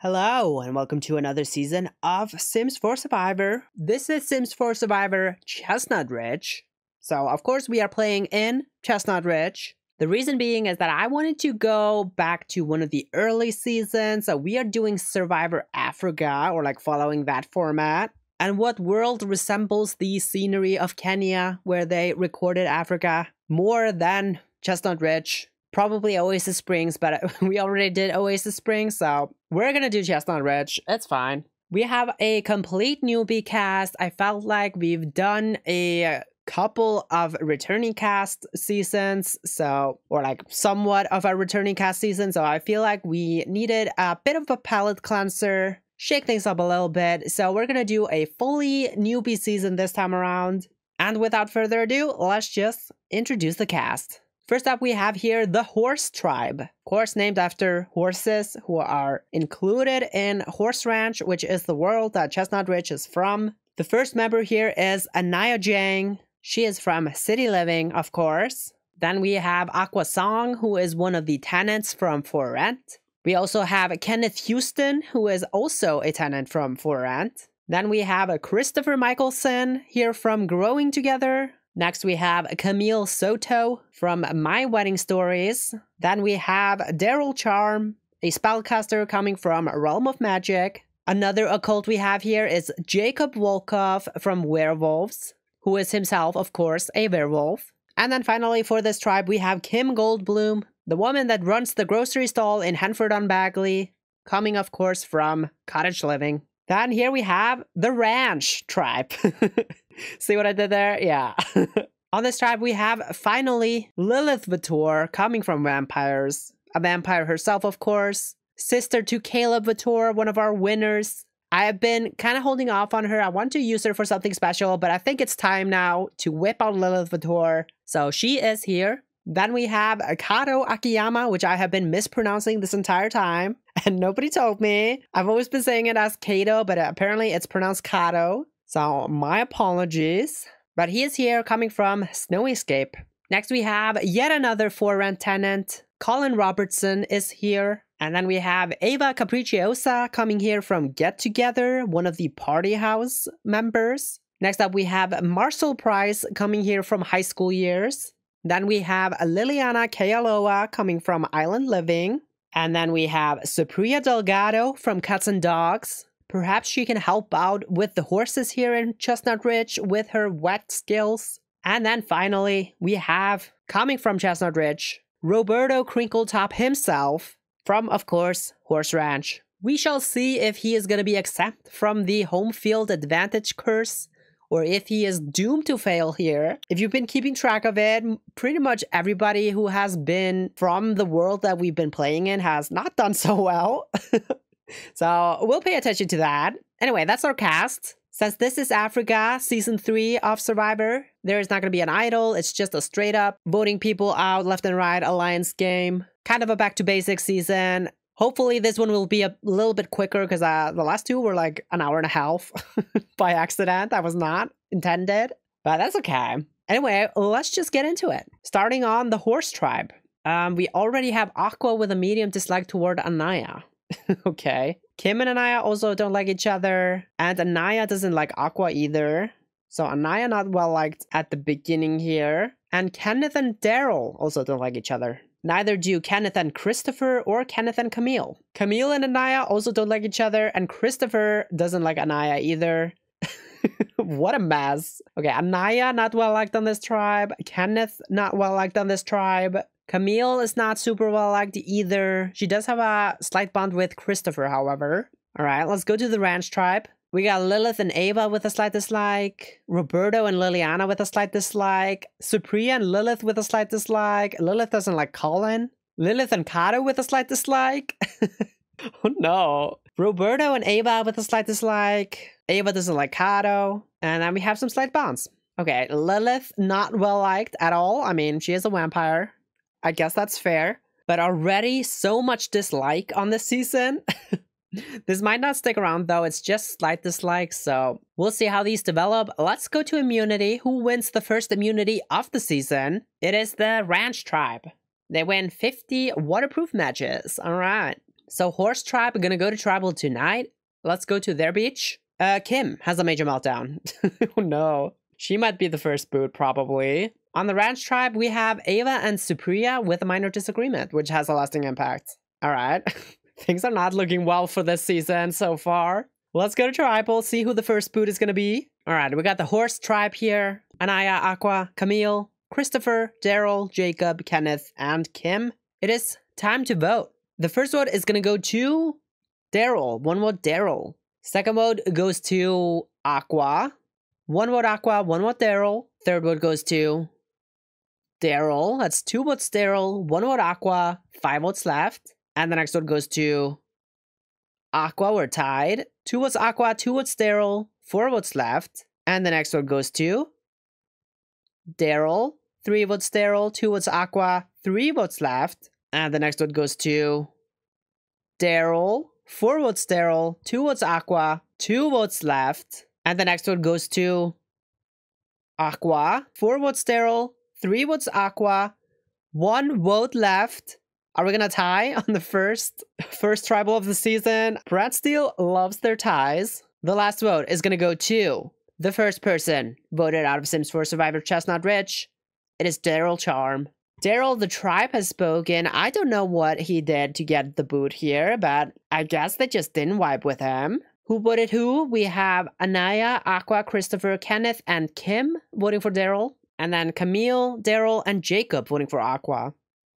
Hello, and welcome to another season of Sims 4 Survivor. This is Sims 4 Survivor Chestnut Ridge. So, of course, we are playing in Chestnut Ridge. The reason being is that I wanted to go back to one of the early seasons. So, we are doing Survivor Africa, or like following that format. And what world resembles the scenery of Kenya, where they recorded Africa, more than Chestnut Ridge? Probably Oasis Springs, but we already did Oasis Springs, so we're gonna do Chestnut Ridge. It's fine. We have a complete newbie cast. I felt like we've done a couple of returning cast seasons, or like somewhat of a returning cast season, so I feel like we needed a bit of a palate cleanser, shake things up a little bit, so we're gonna do a fully newbie season this time around. And without further ado, let's just introduce the cast. First up, we have here the Horse Tribe. Of course, named after horses who are included in Horse Ranch, which is the world that Chestnut Ridge is from. The first member here is Anaya Jang. She is from City Living, of course. Then we have Aqua Song, who is one of the tenants from For Rent. We also have Kenneth Houston, who is also a tenant from For Rent. Then we have Christopher Michelson here from Growing Together. Next, we have Camille Soto from My Wedding Stories. Then we have Daryl Charm, a spellcaster coming from Realm of Magic. Another occult we have here is Jacob Volkov from Werewolves, who is himself, of course, a werewolf. And then finally, for this tribe, we have Kim Goldblum, the woman that runs the grocery stall in Henford-on-Bagley, coming, of course, from Cottage Living. Then here we have the Ranch tribe. See what I did there? Yeah. On this tribe, we have finally Lilith Vitor coming from Vampires. A vampire herself, of course. Sister to Caleb Vitor, one of our winners. I have been kind of holding off on her. I want to use her for something special, but I think it's time now to whip out Lilith Vitor. So she is here. Then we have Kato Akiyama, which I have been mispronouncing this entire time. And nobody told me. I've always been saying it as Kato, but apparently it's pronounced Kato. So my apologies. But he is here coming from Snowyscape. Next we have yet another For Rent tenant. Colin Robertson is here. And then we have Ava Capricciosa coming here from Get Together, one of the Party House members. Next up we have Marcel Price coming here from High School Years. Then we have Liliana Kealoa coming from Island Living. And then we have Supriya Delgado from Cats and Dogs. Perhaps she can help out with the horses here in Chestnut Ridge with her wet skills. And then finally, we have, coming from Chestnut Ridge, Roberto Crinkletop himself from, of course, Horse Ranch. We shall see if he is going to be exempt from the home field advantage curse, or if he is doomed to fail here. If you've been keeping track of it, pretty much everybody who has been from the world that we've been playing in has not done so well. So we'll pay attention to that. Anyway, that's our cast. Since this is Africa, Season 3 of Survivor, there is not going to be an idol. It's just a straight up voting people out left and right alliance game. Kind of a back to basics season. Hopefully this one will be a little bit quicker because the last two were like an hour and a half by accident. That was not intended, but that's okay. Anyway, let's just get into it. Starting on the Horse Tribe. We already have Aqua with a medium dislike toward Anaya. Okay. Kim and Anaya also don't like each other. And Anaya doesn't like Aqua either. So Anaya not well liked at the beginning here. And Kenneth and Daryl also don't like each other. Neither do Kenneth and Christopher or Kenneth and Camille. Camille and Anaya also don't like each other. And Christopher doesn't like Anaya either. What a mess. Okay, Anaya not well liked on this tribe. Kenneth not well liked on this tribe. Camille is not super well liked either. She does have a slight bond with Christopher, however. Alright, let's go to the Ranch tribe. We got Lilith and Ava with a slight dislike. Roberto and Liliana with a slight dislike. Supriya and Lilith with a slight dislike. Lilith doesn't like Colin. Lilith and Kato with a slight dislike. Oh no. Roberto and Ava with a slight dislike. Ava doesn't like Kato. And then we have some slight bonds. Okay, Lilith not well liked at all. I mean, she is a vampire. I guess that's fair. But already so much dislike on this season. This might not stick around though, it's just slight dislikes, so we'll see how these develop. Let's go to immunity. Who wins the first immunity of the season? It is the Ranch tribe. They win 50 waterproof matches. Alright. So Horse Tribe gonna go to Tribal tonight. Let's go to their beach. Kim has a major meltdown. Oh no. She might be the first boot, probably. On the Ranch Tribe, we have Ava and Supriya with a minor disagreement, which has a lasting impact. Alright. Things are not looking well for this season so far. Let's go to Tribal, see who the first boot is gonna be. Alright, we got the Horse Tribe here. Anaya, Aqua, Camille, Christopher, Daryl, Jacob, Kenneth, and Kim. It is time to vote. The first vote is gonna go to Daryl. One vote Daryl. Second vote goes to Aqua. One vote Aqua, one vote Daryl. Third vote goes to Daryl. That's 2 votes Daryl, 1 vote Aqua, 5 votes left. And the next vote goes to Aqua. We're tied. 2 votes Aqua, 2 votes Daryl, 4 votes left. And the next vote goes to Daryl. 3 votes Daryl, 2 votes Aqua, 3 votes left. And the next vote goes to Daryl. 4 votes Daryl, 2 votes Aqua, 2 votes left. And the next vote goes to Aqua. 4 votes Daryl, 3 votes Aqua, 1 vote left. Are we gonna tie on the first tribal of the season? Brad Steele loves their ties. The last vote is gonna go to the first person voted out of Sims 4 Survivor Chestnut Ridge. It is Daryl Charm. Daryl, the tribe, has spoken. I don't know what he did to get the boot here, but I guess they just didn't vibe with him. Who voted who? We have Anaya, Aqua, Christopher, Kenneth, and Kim voting for Daryl. And then Camille, Daryl, and Jacob voting for Aqua.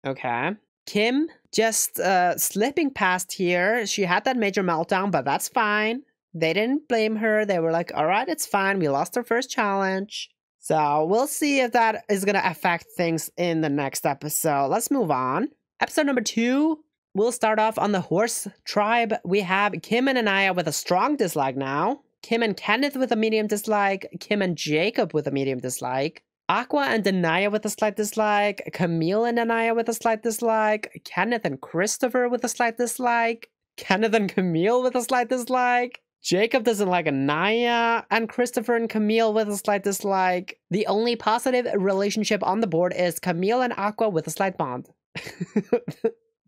Okay. Kim just slipping past here. She had that major meltdown, but that's fine. They didn't blame her. They were like, all right, it's fine. We lost our first challenge. So we'll see if that is going to affect things in the next episode. Let's move on. Episode number 2, we'll start off on the Horse Tribe. We have Kim and Anaya with a strong dislike now. Kim and Kenneth with a medium dislike. Kim and Jacob with a medium dislike. Aqua and Anaya with a slight dislike. Camille and Anaya with a slight dislike. Kenneth and Christopher with a slight dislike. Kenneth and Camille with a slight dislike. Jacob doesn't like Anaya, and Christopher and Camille with a slight dislike. The only positive relationship on the board is Camille and Aqua with a slight bond.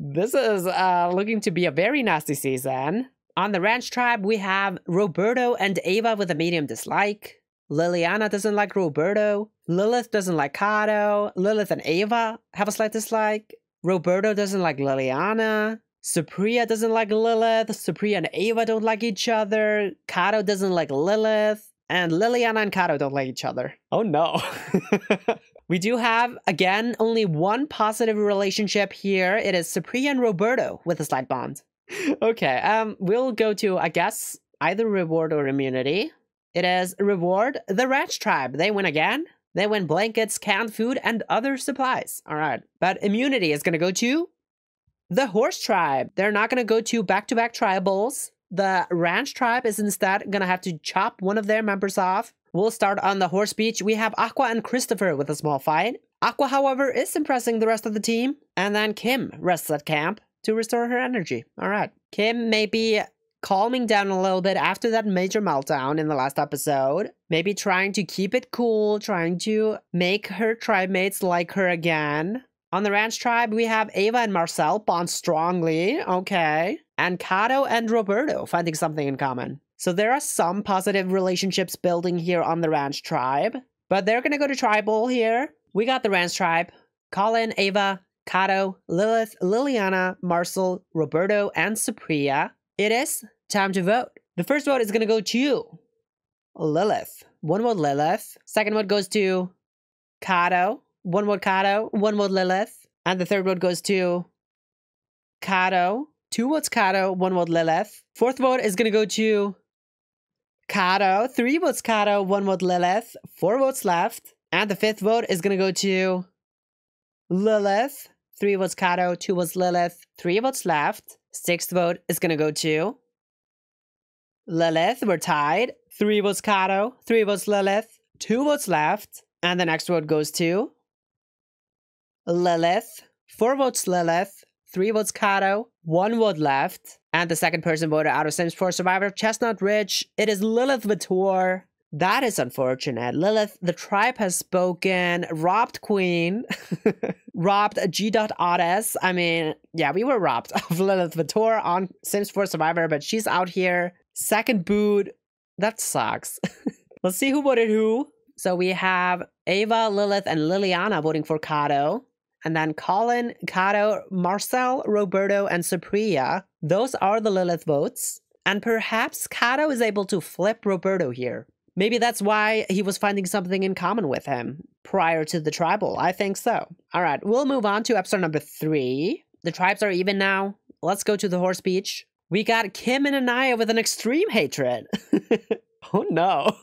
This is looking to be a very nasty season. On the Ranch Tribe, we have Roberto and Ava with a medium dislike. Liliana doesn't like Roberto. Lilith doesn't like Kato. Lilith and Ava have a slight dislike. Roberto doesn't like Liliana. Supriya doesn't like Lilith. Supriya and Ava don't like each other. Kato doesn't like Lilith. And Liliana and Kato don't like each other. Oh no. We do have, again, only one positive relationship here. It is Supriya and Roberto with a slight bond. Okay, we'll go to, I guess, either reward or immunity. It is reward, the Ranch Tribe. They win again. They win blankets, canned food, and other supplies. All right. But immunity is going to go to the Horse Tribe. They're not going to go to back-to-back tribals. The Ranch Tribe is instead going to have to chop one of their members off. We'll start on the Horse Beach. We have Aqua and Christopher with a small fight. Aqua, however, is impressing the rest of the team. And then Kim rests at camp to restore her energy. All right. Kim may be calming down a little bit after that major meltdown in the last episode. Maybe trying to keep it cool, trying to make her tribe mates like her again. On the Ranch Tribe, we have Ava and Marcel bond strongly. Okay. And Kato and Roberto finding something in common. So there are some positive relationships building here on the Ranch Tribe. But they're going to go to Tribal here. We got the Ranch Tribe. Colin, Ava, Kato, Lilith, Liliana, Marcel, Roberto, and Supriya. It is time to vote. The first vote is going to go to Lilith. One vote Lilith. Second vote goes to Kato. One vote Kato. One vote Lilith. And the third vote goes to Kato. 2 votes Kato. 1 vote Lilith. Fourth vote is going to go to Kato. 3 votes Kato. 1 vote Lilith. 4 votes left. And the fifth vote is going to go to Lilith. 3 votes Kato. 2 votes Lilith. 3 votes left. Sixth vote is going to go to Lilith. We're tied. 3 votes Kato. 3 votes Lilith. 2 votes left. And the next vote goes to Lilith. 4 votes Lilith. 3 votes Kato. 1 vote left. And the second person voted out of Sims 4 Survivor Chestnut Ridge. It is Lilith Vitor. That is unfortunate. Lilith, the tribe has spoken. Robbed Queen. Robbed G.Otis. I mean, yeah, we were robbed of Lilith Vitor on Sims 4 Survivor, but she's out here. Second boot. That sucks. Let's see who voted who. So we have Ava, Lilith, and Liliana voting for Kato. And then Colin, Kato, Marcel, Roberto, and Supriya. Those are the Lilith votes. And perhaps Kato is able to flip Roberto here. Maybe that's why he was finding something in common with him prior to the tribal. I think so. All right, we'll move on to episode number 3. The tribes are even now. Let's go to the horse beach. We got Kim and Anaya with an extreme hatred. Oh no.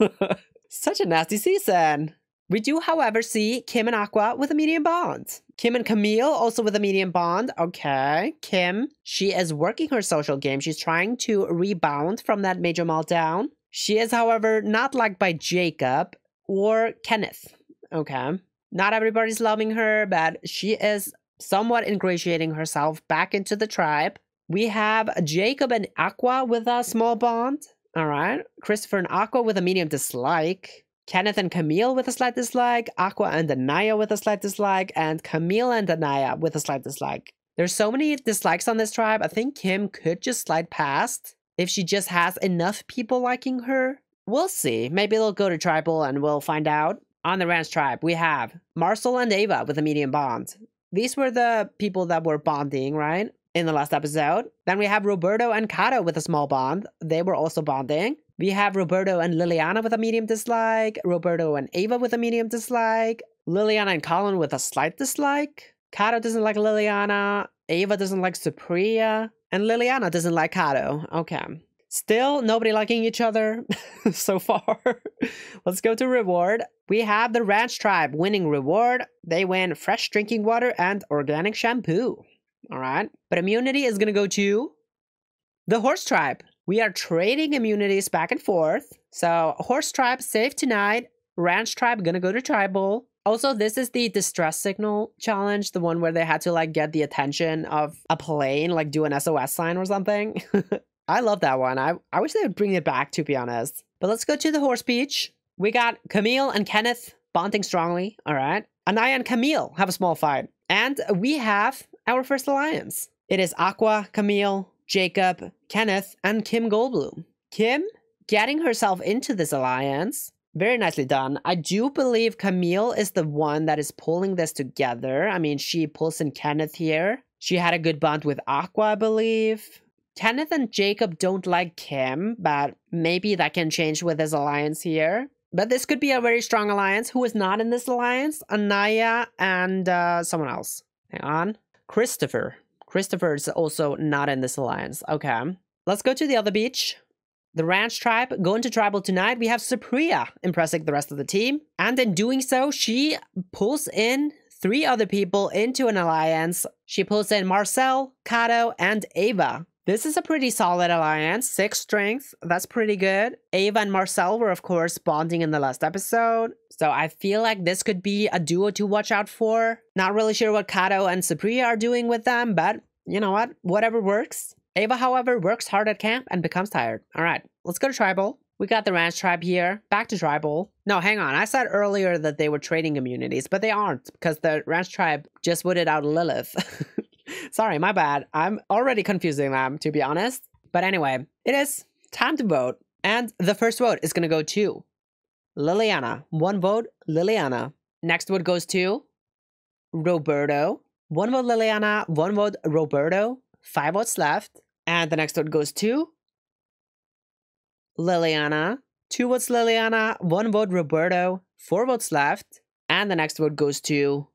Such a nasty season. We do, however, see Kim and Aqua with a medium bond. Kim and Camille also with a medium bond. Okay. Kim, she is working her social game. She's trying to rebound from that major meltdown. She is, however, not liked by Jacob or Kenneth. Okay. Not everybody's loving her, but she is somewhat ingratiating herself back into the tribe. We have Jacob and Aqua with a small bond. All right. Christopher and Aqua with a medium dislike. Kenneth and Camille with a slight dislike. Aqua and Anaya with a slight dislike. And Camille and Anaya with a slight dislike. There's so many dislikes on this tribe. I think Kim could just slide past if she just has enough people liking her. We'll see. Maybe they'll go to tribal and we'll find out. On the ranch tribe, we have Marcel and Ava with a medium bond. These were the people that were bonding, right? In the last episode. Then we have Roberto and Kato with a small bond. They were also bonding. We have Roberto and Liliana with a medium dislike. Roberto and Ava with a medium dislike. Liliana and Colin with a slight dislike. Kato doesn't like Liliana. Ava doesn't like Supriya. And Liliana doesn't like Kato. Okay. Still, nobody liking each other so far. Let's go to reward. We have the ranch tribe winning reward. They win fresh drinking water and organic shampoo. All right. But immunity is going to go to the horse tribe. We are trading immunities back and forth. So horse tribe safe tonight. Ranch tribe going to go to tribal. Also, this is the distress signal challenge. The one where they had to like get the attention of a plane, like do an SOS sign or something. I love that one. I wish they would bring it back, to be honest. But let's go to the horse beach. We got Camille and Kenneth bonding strongly. All right. Anaya and Camille have a small fight. And we have our first alliance. It is Aqua, Camille, Jacob, Kenneth, and Kim Goldblum. Kim getting herself into this alliance. Very nicely done. I do believe Camille is the one that is pulling this together. I mean, she pulls in Kenneth here. She had a good bond with Aqua, I believe. Kenneth and Jacob don't like Kim, but maybe that can change with this alliance here. But this could be a very strong alliance. Who is not in this alliance? Anaya and someone else. Hang on. Christopher. Christopher is also not in this alliance. Okay. Let's go to the other beach. The ranch tribe going to tribal tonight. We have Supriya impressing the rest of the team. And in doing so, she pulls in 3 other people into an alliance. She pulls in Marcel, Kato, and Ava. This is a pretty solid alliance. 6 strength. That's pretty good. Ava and Marcel were, of course, bonding in the last episode. So I feel like this could be a duo to watch out for. Not really sure what Kato and Supriya are doing with them, but you know what? Whatever works. Ava, however, works hard at camp and becomes tired. All right, let's go to tribal. We got the ranch tribe here. Back to tribal. No, hang on. I said earlier that they were trading immunities, but they aren't because the ranch tribe just voted out Lilith. Sorry, my bad. I'm already confusing them, to be honest. But anyway, it is time to vote. And the first vote is going to go to Liliana. 1 vote, Liliana. Next vote goes to Roberto. 1 vote, Liliana. 1 vote, Roberto. 5 votes left. And the next vote goes to Liliana. 2 votes, Liliana. 1 vote, Roberto. 4 votes left. And the next vote goes to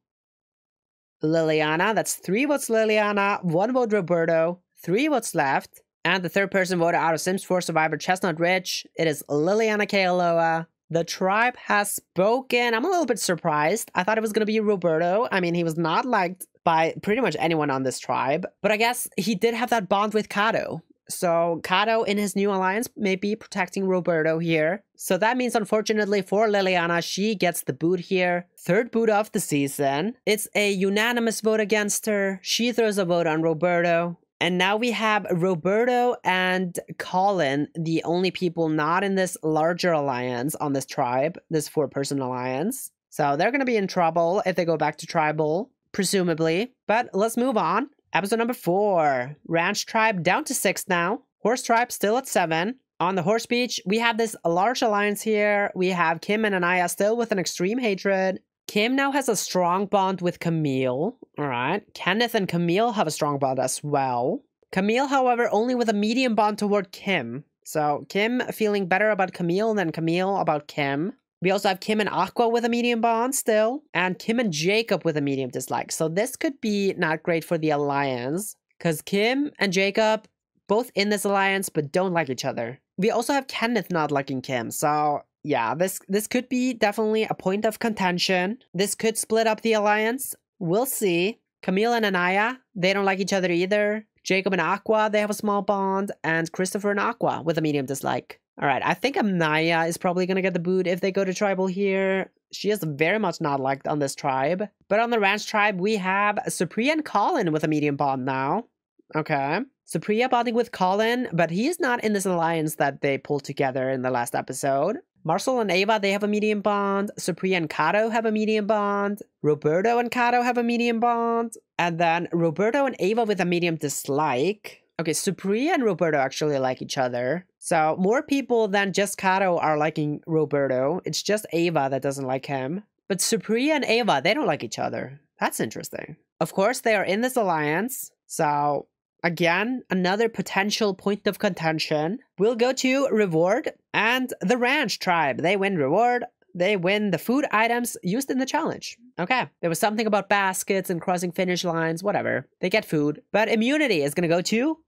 Liliana. That's 3 votes, Liliana. 1 vote, Roberto. 3 votes left. And the third person voted out of Sims 4 Survivor Chestnut Ridge. It is Liliana Kealoha. The tribe has spoken. I'm a little bit surprised. I thought it was going to be Roberto. I mean, he was not liked by pretty much anyone on this tribe. But I guess he did have that bond with Kato. So Kato in his new alliance may be protecting Roberto here. So that means, unfortunately for Liliana, she gets the boot here. 3rd boot of the season. It's a unanimous vote against her. She throws a vote on Roberto. And now we have Roberto and Colin, the only people not in this larger alliance on this tribe, this 4-person alliance. So they're going to be in trouble if they go back to tribal, presumably. But let's move on. Episode number 4. Ranch tribe down to 6 now. Horse tribe still at 7. On the horse beach, we have this large alliance here. We have Kim and Anaya still with an extreme hatred. Kim now has a strong bond with Camille. All right. Kenneth and Camille have a strong bond as well. Camille, however, only with a medium bond toward Kim. So Kim feeling better about Camille than Camille about Kim. We also have Kim and Aqua with a medium bond still. And Kim and Jacob with a medium dislike. So this could be not great for the alliance. Because Kim and Jacob, both in this alliance, but don't like each other. We also have Kenneth not liking Kim. So yeah, this could be definitely a point of contention. This could split up the alliance. We'll see. Camille and Anaya, they don't like each other either. Jacob and Aqua, they have a small bond. And Christopher and Aqua with a medium dislike. All right, I think Anaya is probably going to get the boot if they go to tribal here. She is very much not liked on this tribe. But on the ranch tribe, we have Supriya and Colin with a medium bond now. Okay. Supriya bonding with Colin, but he is not in this alliance that they pulled together in the last episode. Marcel and Ava, they have a medium bond. Supriya and Kato have a medium bond. Roberto and Kato have a medium bond. And then Roberto and Ava with a medium dislike. Okay, Supriya and Roberto actually like each other. So more people than just Kato are liking Roberto. It's just Ava that doesn't like him. But Supriya and Ava, they don't like each other. That's interesting. Of course, they are in this alliance. So again, another potential point of contention. We'll go to reward and the ranch tribe. They win reward. They win the food items used in the challenge. Okay, there was something about baskets and crossing finish lines, whatever. They get food. But immunity is going to go to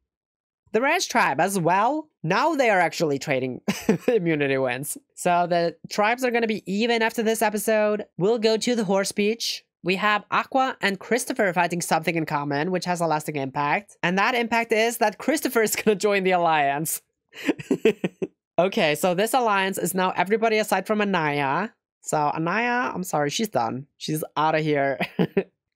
the ranch tribe as well. Now they are actually trading immunity wins. So the tribes are going to be even after this episode. We'll go to the horse beach. We have Aqua and Christopher fighting something in common, which has a lasting impact. And that impact is that Christopher is going to join the alliance. Okay, so this alliance is now everybody aside from Anaya. So Anaya, I'm sorry, she's done. She's out of here.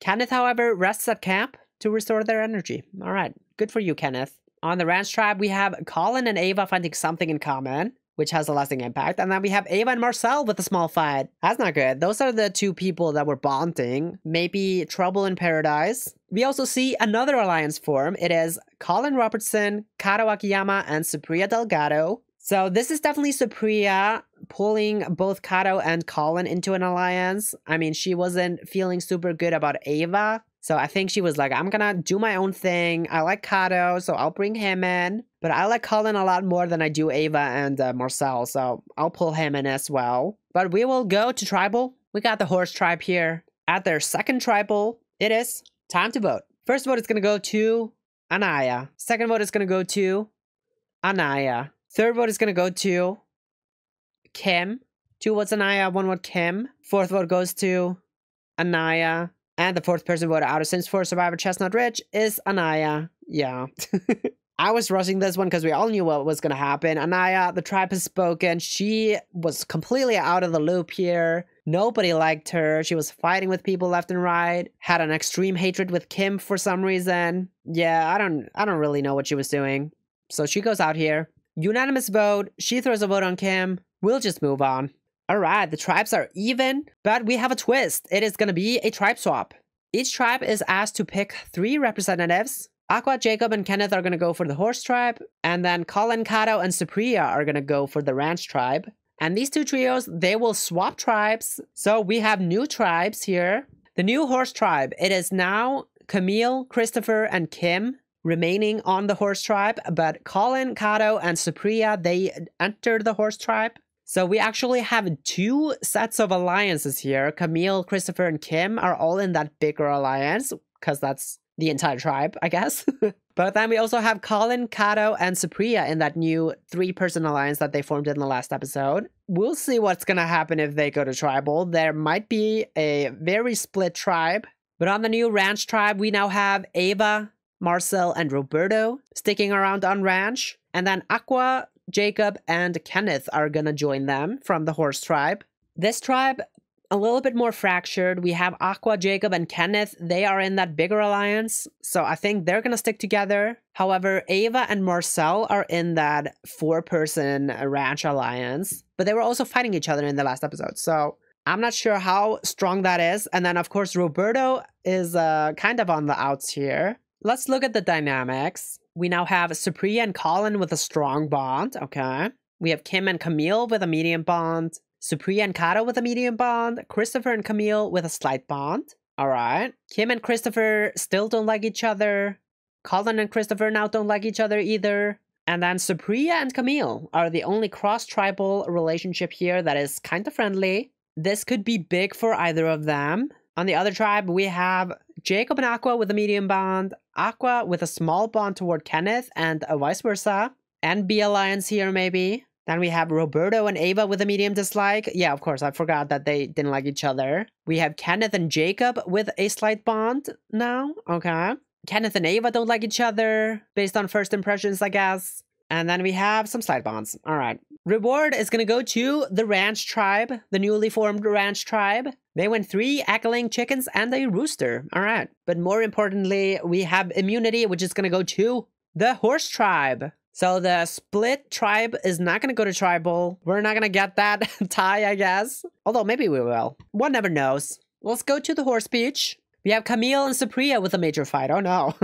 Kenneth, however, rests at camp to restore their energy. All right, good for you, Kenneth. On the ranch tribe, we have Colin and Ava finding something in common, which has a lasting impact. And then we have Ava and Marcel with a small fight. That's not good. Those are the two people that were bonding. Maybe trouble in paradise. We also see another alliance form. It is Colin Robertson, Kato Akiyama, and Supriya Delgado. So this is definitely Supriya pulling both Kato and Colin into an alliance. I mean, she wasn't feeling super good about Ava. So I think she was like, I'm gonna do my own thing. I like Kato, so I'll bring him in. But I like Colin a lot more than I do Ava and Marcel, so I'll pull him in as well. But we will go to tribal. We got the horse tribe here. At their second tribal, it is time to vote. First vote is gonna go to Anaya. Second vote is gonna go to Anaya. Third vote is gonna go to Kim. 2 votes Anaya, 1 vote Kim. Fourth vote goes to Anaya. And the fourth person voted out of Sims 4 Survivor Chestnut Ridge is Anaya. Yeah. I was rushing this one because we all knew what was going to happen. Anaya, the tribe has spoken. She was completely out of the loop here. Nobody liked her. She was fighting with people left and right. Had an extreme hatred with Kim for some reason. Yeah, I don't really know what she was doing. So she goes out here. Unanimous vote. She throws a vote on Kim. We'll just move on. All right, the tribes are even, but we have a twist. It is going to be a tribe swap. Each tribe is asked to pick 3 representatives. Aqua, Jacob, and Kenneth are going to go for the horse tribe. And then Colin, Kato, and Supriya are going to go for the ranch tribe. And these 2 trios, they will swap tribes. So we have new tribes here. The new horse tribe, it is now Camille, Christopher, and Kim remaining on the horse tribe. But Colin, Kato, and Supriya, they enter the horse tribe. So we actually have 2 sets of alliances here. Camille, Christopher, and Kim are all in that bigger alliance because that's the entire tribe, I guess. But then we also have Colin, Kato, and Supriya in that new 3-person alliance that they formed in the last episode. We'll see what's going to happen if they go to tribal. There might be a very split tribe. But on the new ranch tribe, we now have Ava, Marcel, and Roberto sticking around on ranch. And then Aqua, Jacob, and Kenneth are gonna join them from the horse tribe. This tribe a little bit more fractured. We have Aqua, Jacob, and Kenneth. They are in that bigger alliance, so I think they're gonna stick together. However, Ava and Marcel are in that 4-person ranch alliance, but they were also fighting each other in the last episode, so I'm not sure how strong that is. And then, of course, Roberto is kind of on the outs here. Let's look at the dynamics. We now have Supriya and Colin with a strong bond. Okay. We have Kim and Camille with a medium bond. Supriya and Kato with a medium bond. Christopher and Camille with a slight bond. All right. Kim and Christopher still don't like each other. Colin and Christopher now don't like each other either. And then Supriya and Camille are the only cross-tribal relationship here that is kind of friendly. This could be big for either of them. On the other tribe, we have Jacob and Aqua with a medium bond, Aqua with a small bond toward Kenneth, and vice versa. And B alliance here, maybe. Then we have Roberto and Ava with a medium dislike. Yeah, of course, I forgot that they didn't like each other. We have Kenneth and Jacob with a slight bond now. Okay. Kenneth and Ava don't like each other, based on first impressions, I guess. And then we have some slight bonds. All right. Reward is going to go to the ranch tribe, the newly formed ranch tribe. They win 3 echoing chickens and a rooster. All right. But more importantly, we have immunity, which is going to go to the horse tribe. So the split tribe is not going to go to tribal. We're not going to get that tie, I guess. Although maybe we will. One never knows. Let's go to the horse beach. We have Camille and Supriya with a major fight. Oh no.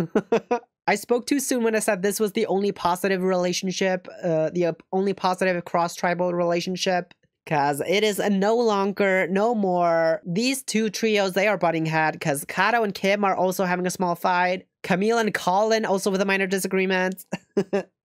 I spoke too soon when I said this was the only positive relationship, the only positive cross-tribal relationship, because it is no more. These 2 trios, they are butting head, because Kato and Kim are also having a small fight. Camille and Colin also with a minor disagreement.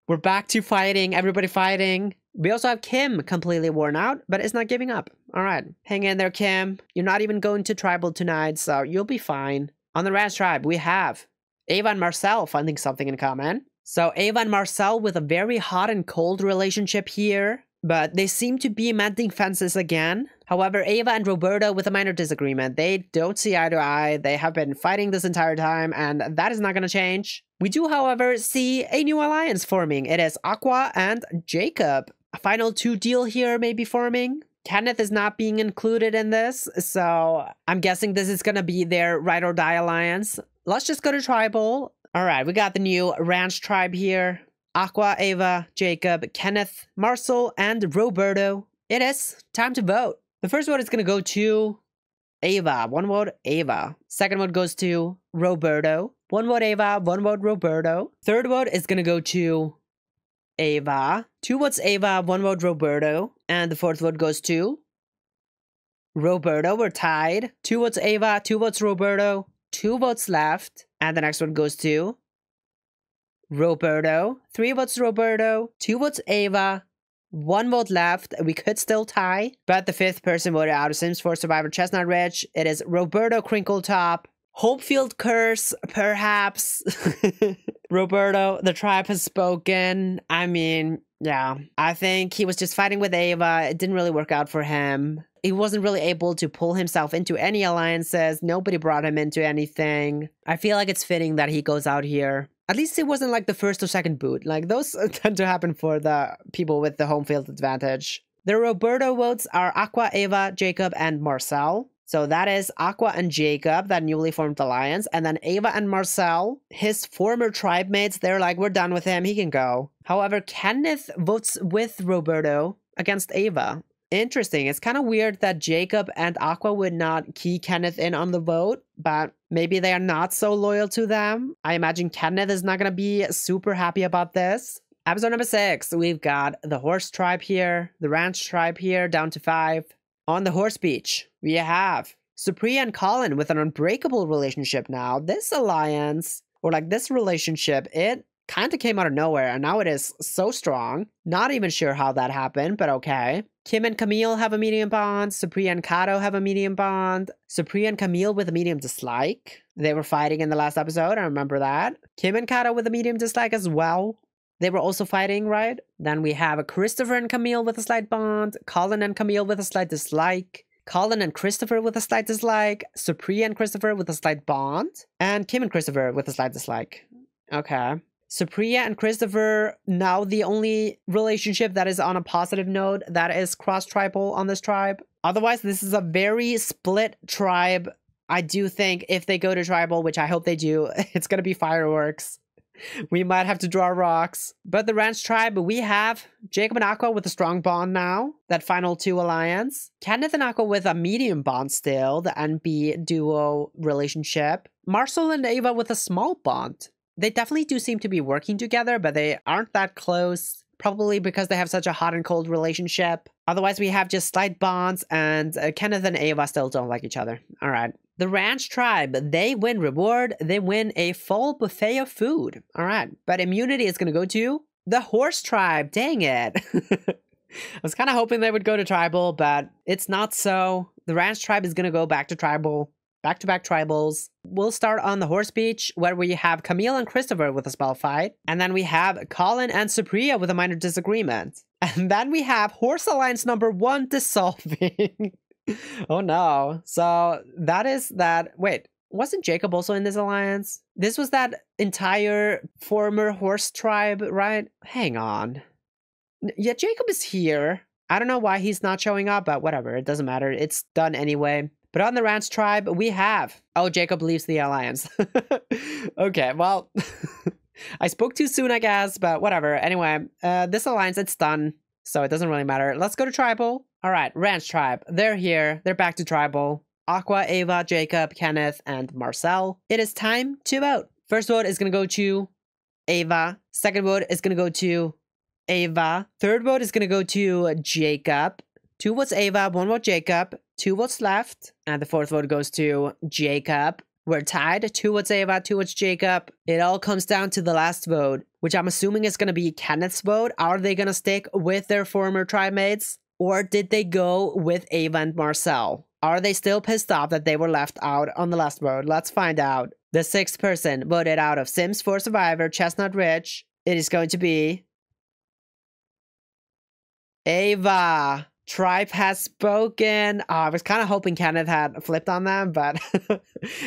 We're back to fighting, everybody fighting. We also have Kim completely worn out, but is not giving up. All right, hang in there, Kim. You're not even going to tribal tonight, so you'll be fine. On the ranch tribe, we have Ava and Marcel finding something in common. So Ava and Marcel with a very hot and cold relationship here, but they seem to be mending fences again. However, Ava and Roberto with a minor disagreement. They don't see eye to eye. They have been fighting this entire time, and that is not going to change. We do, however, see a new alliance forming. It is Aqua and Jacob. A final 2 deal here may be forming. Kenneth is not being included in this, so I'm guessing this is going to be their ride or die alliance. Let's just go to tribal. All right, we got the new ranch tribe here. Aqua, Ava, Jacob, Kenneth, Marcel, and Roberto. It is time to vote. The first vote is going to go to Ava. 1 vote, Ava. Second vote goes to Roberto. 1 vote, Ava. 1 vote, Roberto. Third vote is going to go to Ava. 2 votes, Ava. 1 vote, Roberto. And the fourth vote goes to Roberto. We're tied. 2 votes, Ava. 2 votes, Roberto. 2 votes left. And the next one goes to Roberto. 3 votes, Roberto. 2 votes, Ava. 1 vote left. We could still tie. But the 5th person voted out of Sims 4 Survivor Chestnut Ridge. It is Roberto Crinkletop. Hopefield Curse, perhaps. Roberto, the tribe has spoken. I mean, yeah. I think he was just fighting with Ava. It didn't really work out for him. He wasn't really able to pull himself into any alliances. Nobody brought him into anything. I feel like it's fitting that he goes out here. At least it wasn't like the first or second boot. Like, those tend to happen for the people with the home field advantage. The Roberto votes are Aqua, Ava, Jacob, and Marcel. So that is Aqua and Jacob, that newly formed alliance. And then Ava and Marcel, his former tribe mates, they're like, we're done with him, he can go. However, Kenneth votes with Roberto against Ava. Interesting. It's kind of weird that Jacob and Aqua would not key Kenneth in on the vote, but maybe they are not so loyal to them. I imagine Kenneth is not going to be super happy about this. Episode number 6, we've got the horse tribe here, the ranch tribe here, down to 5. On the horse beach, we have Supriya and Colin with an unbreakable relationship now. This alliance, or like this relationship, it kind of came out of nowhere, and now it is so strong. Not even sure how that happened, but okay. Kim and Camille have a medium bond. Supriya and Kato have a medium bond. Supriya and Camille with a medium dislike. They were fighting in the last episode, I remember that. Kim and Kato with a medium dislike as well. They were also fighting, right? Then we have a Christopher and Camille with a slight bond. Colin and Camille with a slight dislike. Colin and Christopher with a slight dislike. Supriya and Christopher with a slight bond. And Kim and Christopher with a slight dislike. Okay. Supriya and Christopher, now the only relationship that is on a positive note that is cross-tribal on this tribe. Otherwise, this is a very split tribe. I do think if they go to tribal, which I hope they do, it's going to be fireworks. We might have to draw rocks. But the ranch tribe, we have Jacob and Aqua with a strong bond now. That final 2 alliance. Kenneth and Aqua with a medium bond still. The NB duo relationship. Marcel and Ava with a small bond. They definitely do seem to be working together, but they aren't that close. Probably because they have such a hot and cold relationship. Otherwise, we have just slight bonds, and Kenneth and Ava still don't like each other. All right. The ranch tribe, they win reward. They win a full buffet of food. All right. But immunity is going to go to the horse tribe. Dang it. I was kind of hoping they would go to tribal, but it's not so. The ranch tribe is going to go back to tribal. Back-to-back tribals. We'll start on the horse beach, where we have Camille and Christopher with a spell fight. And then we have Colin and Supriya with a minor disagreement. And then we have horse alliance number 1 dissolving. Oh no. So that is that. Wait, wasn't Jacob also in this alliance? This was that entire former horse tribe, right? Hang on. Yeah, Jacob is here. I don't know why he's not showing up, but whatever. It doesn't matter. It's done anyway. But on the ranch tribe, we have... Oh, Jacob leaves the alliance. Okay, well... I spoke too soon, I guess, but whatever. Anyway, this alliance, it's done. So it doesn't really matter. Let's go to tribal. All right, ranch tribe. They're here. They're back to tribal. Aqua, Ava, Jacob, Kenneth, and Marcel. It is time to vote. First vote is going to go to Ava. Second vote is going to go to Ava. Third vote is going to go to Jacob. 2 votes Ava, 1 vote Jacob. 2 votes left. And the fourth vote goes to Jacob. We're tied. 2 votes Ava, 2 votes Jacob. It all comes down to the last vote, which I'm assuming is going to be Kenneth's vote. Are they going to stick with their former tribe mates? Or did they go with Ava and Marcel? Are they still pissed off that they were left out on the last vote? Let's find out. The 6th person voted out of Sims 4 Survivor, Chestnut Ridge. It is going to be... Ava. Tribe has spoken. I was kind of hoping Kenneth had flipped on them, but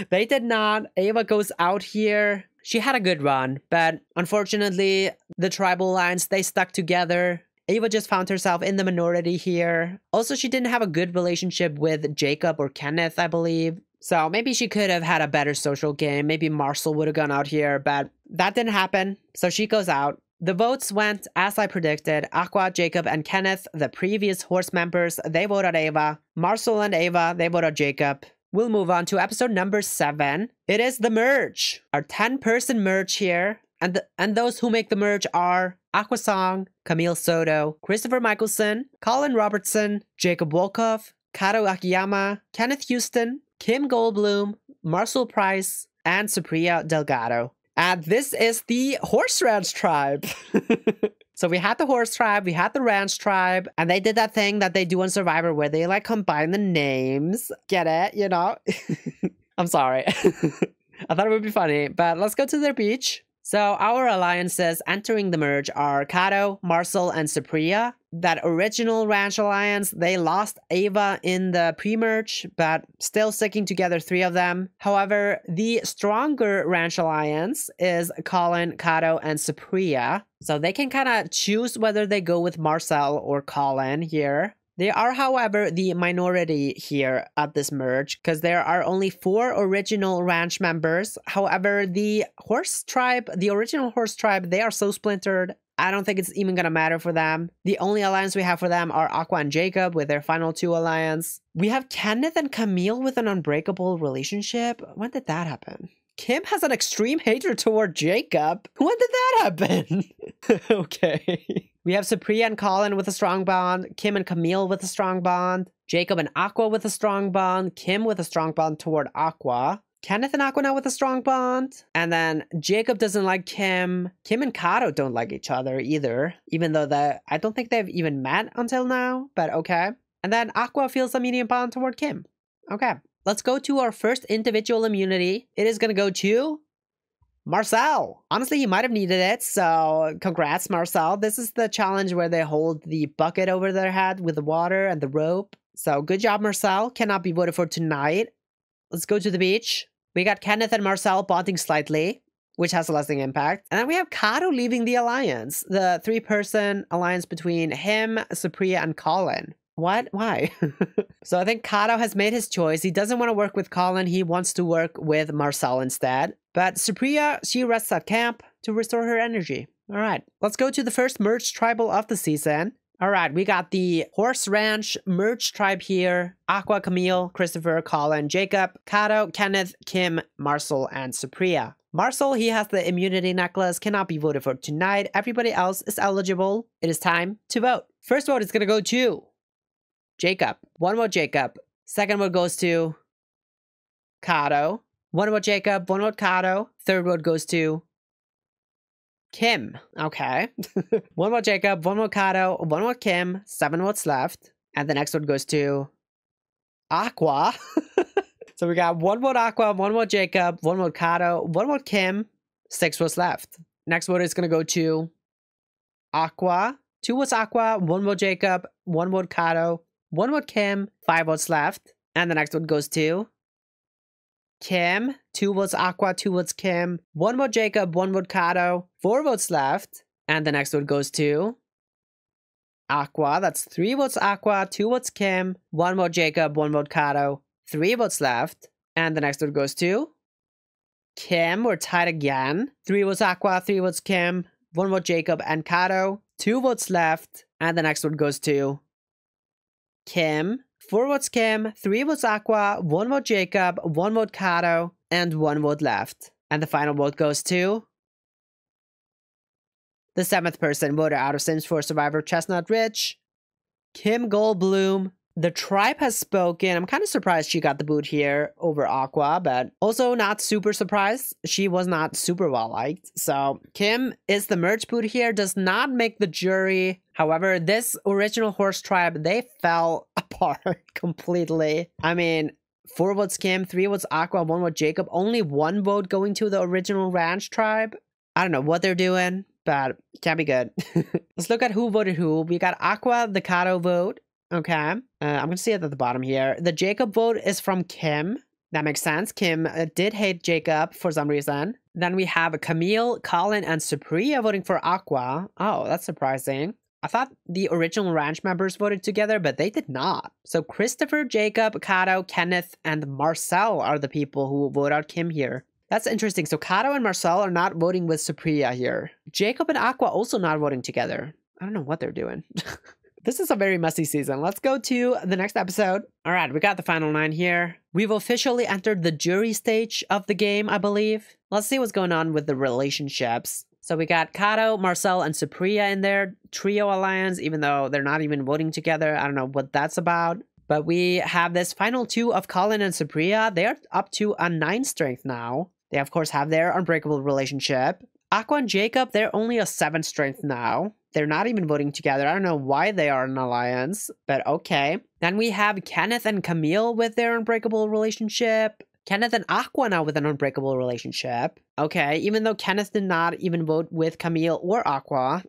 they did not. Ava goes out here. She had a good run, but unfortunately, the tribal lines, they stuck together. Ava just found herself in the minority here. Also, she didn't have a good relationship with Jacob or Kenneth, I believe. So maybe she could have had a better social game. Maybe Marcel would have gone out here, but that didn't happen. So she goes out. The votes went as I predicted. Aqua, Jacob, and Kenneth, the previous horse members, they voted Ava. Marcel and Ava, they voted Jacob. We'll move on to episode number 7. It is the merge. Our 10-person merge here. And those who make the merge are Aqua Song, Camille Soto, Christopher Michelson, Colin Robertson, Jacob Wolkoff, Kato Akiyama, Kenneth Houston, Kim Goldblum, Marcel Price, and Supriya Delgado. And this is the horse ranch tribe. So we had the horse tribe, we had the ranch tribe, and they did that thing that they do on Survivor where they like combine the names. Get it? You know? I'm sorry. I thought it would be funny, but let's go to their beach. So our alliances entering the merge are Kato, Marcel, and Supriya. That original ranch alliance, they lost Ava in the pre-merge, but still sticking together 3 of them. However, the stronger ranch alliance is Colin, Kato, and Supriya. So they can kind of choose whether they go with Marcel or Colin here. They are, however, the minority here at this merge because there are only 4 original ranch members. However, the horse tribe, the original horse tribe, they are so splintered. I don't think it's even going to matter for them. The only alliance we have for them are Aqua and Jacob with their final 2 alliance. We have Kenneth and Camille with an unbreakable relationship. When did that happen? Kim has an extreme hatred toward Jacob. When did that happen? Okay. We have Supriya and Colin with a strong bond. Kim and Camille with a strong bond. Jacob and Aqua with a strong bond. Kim with a strong bond toward Aqua. Kenneth and Aqua now with a strong bond. And then Jacob doesn't like Kim. Kim and Kato don't like each other either. Even though I don't think they've even met until now. But okay. And then Aqua feels a medium bond toward Kim. Okay. Let's go to our first individual immunity. It is going to go to Marcel. Honestly, he might have needed it, so congrats, Marcel. This is the challenge where they hold the bucket over their head with the water and the rope. So good job, Marcel. Cannot be voted for tonight. Let's go to the beach. We got Kenneth and Marcel bonding slightly. which has a lasting impact. And then we have Kato leaving the alliance, the 3-person alliance between him, Supriya, and Colin. What? Why? So I think Kato has made his choice. He doesn't want to work with Colin. He wants to work with Marcel instead. But Supriya, she rests at camp to restore her energy. All right, let's go to the first merged tribal of the season. All right, we got the Horse Ranch merged tribe here. Aqua, Camille, Christopher, Colin, Jacob, Kato, Kenneth, Kim, Marcel, and Supriya. Marcel, he has the immunity necklace, cannot be voted for tonight. Everybody else is eligible. It is time to vote. First vote is going to go to Jacob. 1 vote Jacob. Second vote goes to Kato. 1 vote Jacob, 1 vote Kato. Third vote goes to Kim. Okay. 1 vote Jacob, 1 vote Kato, 1 vote Kim, 7 votes left. And the next one goes to Aqua. So we got 1 vote Aqua, 1 vote Jacob, 1 vote Kato, 1 vote Kim, 6 votes left. Next vote is going to go to Aqua. 2 votes Aqua, 1 vote Jacob, 1 vote Kato, 1 vote Kim, 5 votes left. And the next one goes to Kim. 2 votes Aqua, 2 votes Kim, 1 vote Jacob, 1 vote Kato, 4 votes left. And the next one goes to Aqua. That's 3 votes Aqua, 2 votes Kim, 1 vote Jacob, 1 vote Kato, 3 votes left. And the next one goes to Kim. We're tied again. 3 votes Aqua, 3 votes Kim, 1 vote Jacob and Kato, 2 votes left. And the next one goes to Kim. 4 votes Kim, 3 votes Aqua, 1 vote Jacob, 1 vote Kato, and 1 vote left. And the final vote goes to the 7th person voted out of Sims 4 Survivor Chestnut Ridge, Kim Goldblum. The tribe has spoken. I'm kind of surprised she got the boot here over Aqua, but also not super surprised. She was not super well liked. So Kim is the merge boot here, does not make the jury. However, this original horse tribe, they fell apart completely. I mean, 4 votes Kim, 3 votes Aqua, 1 vote Jacob, only 1 vote going to the original ranch tribe. I don't know what they're doing, but it can't be good. Let's look at who voted who. We got Aqua, the Kato vote. Okay, I'm going to see it at the bottom here. The Jacob vote is from Kim. That makes sense. Kim did hate Jacob for some reason. Then we have Camille, Colin, and Supriya voting for Aqua. Oh, that's surprising. I thought the original ranch members voted together, but they did not. So Christopher, Jacob, Kato, Kenneth, and Marcel are the people who vote out Kim here. That's interesting. So Kato and Marcel are not voting with Supriya here. Jacob and Aqua also not voting together. I don't know what they're doing. This is a very messy season. Let's go to the next episode. All right, we got the final 9 here. We've officially entered the jury stage of the game, I believe. Let's see what's going on with the relationships. So we got Kato, Marcel, and Supriya in their trio alliance, even though they're not even voting together. I don't know what that's about. But we have this final 2 of Colin and Supriya. They are up to a 9 strength now. They, of course, have their unbreakable relationship. Aqua and Jacob, they're only a 7 strength now. They're not even voting together. I don't know why they are an alliance, but okay. Then we have Kenneth and Camille with their unbreakable relationship. Kenneth and Aqua now with an unbreakable relationship. Okay, even though Kenneth did not even vote with Camille or Aqua.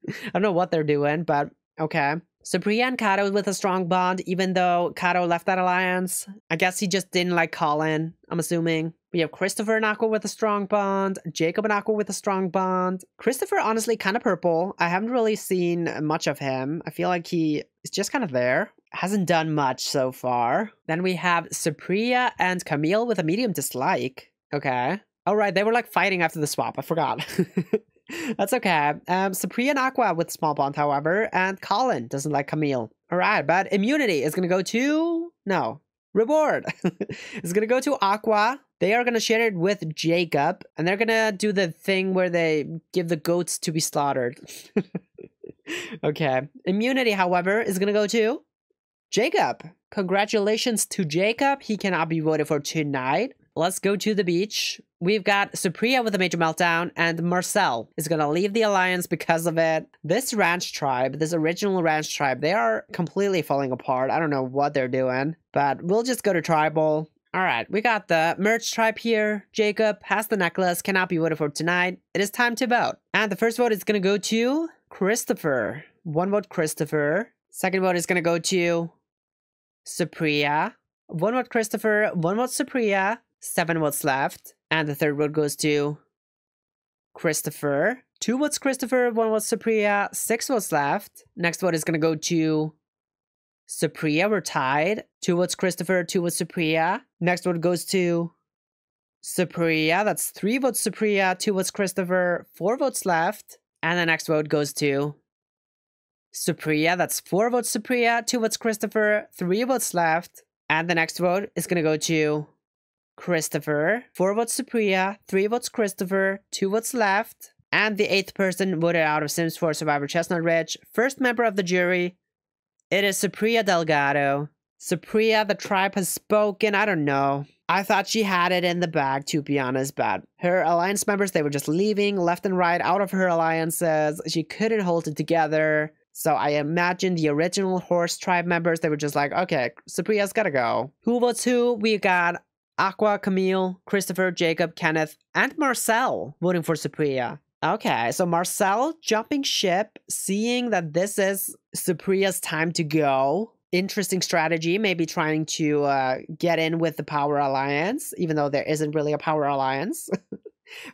I don't know what they're doing, but okay. Supriya and Kato with a strong bond, even though Kato left that alliance. I guess he just didn't like Colin, I'm assuming. We have Christopher and Aqua with a strong bond. Jacob and Aqua with a strong bond. Christopher, honestly, kind of purple. I haven't really seen much of him. I feel like he is just kind of there. Hasn't done much so far. Then we have Supriya and Camille with a medium dislike. Okay. All right, they were like fighting after the swap. I forgot. That's okay. Supriya and Aqua with small bond, however, and Colin doesn't like Camille. All right, but immunity is going to go to... No. Reward. It's going to go to Aqua. They are going to share it with Jacob, and they're going to do the thing where they give the goats to be slaughtered. Okay. Immunity, however, is going to go to Jacob. Congratulations to Jacob. He cannot be voted for tonight. Let's go to the beach. We've got Supriya with a major meltdown, and Marcel is going to leave the alliance because of it. This ranch tribe, this original ranch tribe, they are completely falling apart. I don't know what they're doing, but we'll just go to tribal. All right, we got the merch tribe here. Jacob has the necklace, cannot be voted for tonight. It is time to vote. And the first vote is going to go to Christopher. 1 vote Christopher. Second vote is going to go to Supriya. 1 vote Christopher, 1 vote Supriya. 7 votes left. And the third vote goes to Christopher. 2 votes Christopher, 1 vote Supriya, 6 votes left. Next vote is gonna go to Supriya, we're tied. 2 votes Christopher, 2 votes Supriya. Next vote goes to Supriya, that's 3 votes Supriya, 2 votes Christopher, 4 votes left. And the next vote goes to Supriya, that's 4 votes Supriya, 2 votes Christopher, 3 votes left. And the next vote is gonna go to Christopher, 4 votes Supriya, 3 votes Christopher, 2 votes left. And the 8th person voted out of Sims 4 Survivor Chestnut Ridge, first member of the jury, it is Supriya Delgado. Supriya, the tribe has spoken, I don't know. I thought she had it in the bag, to be honest, but her alliance members, they were just leaving left and right out of her alliances. She couldn't hold it together. So I imagine the original horse tribe members, they were just like, okay, Supriya's gotta go. Who votes who? We got Aqua, Camille, Christopher, Jacob, Kenneth, and Marcel voting for Supriya. Okay, so Marcel jumping ship, seeing that this is Supriya's time to go. Interesting strategy, maybe trying to get in with the Power Alliance, even though there isn't really a Power Alliance.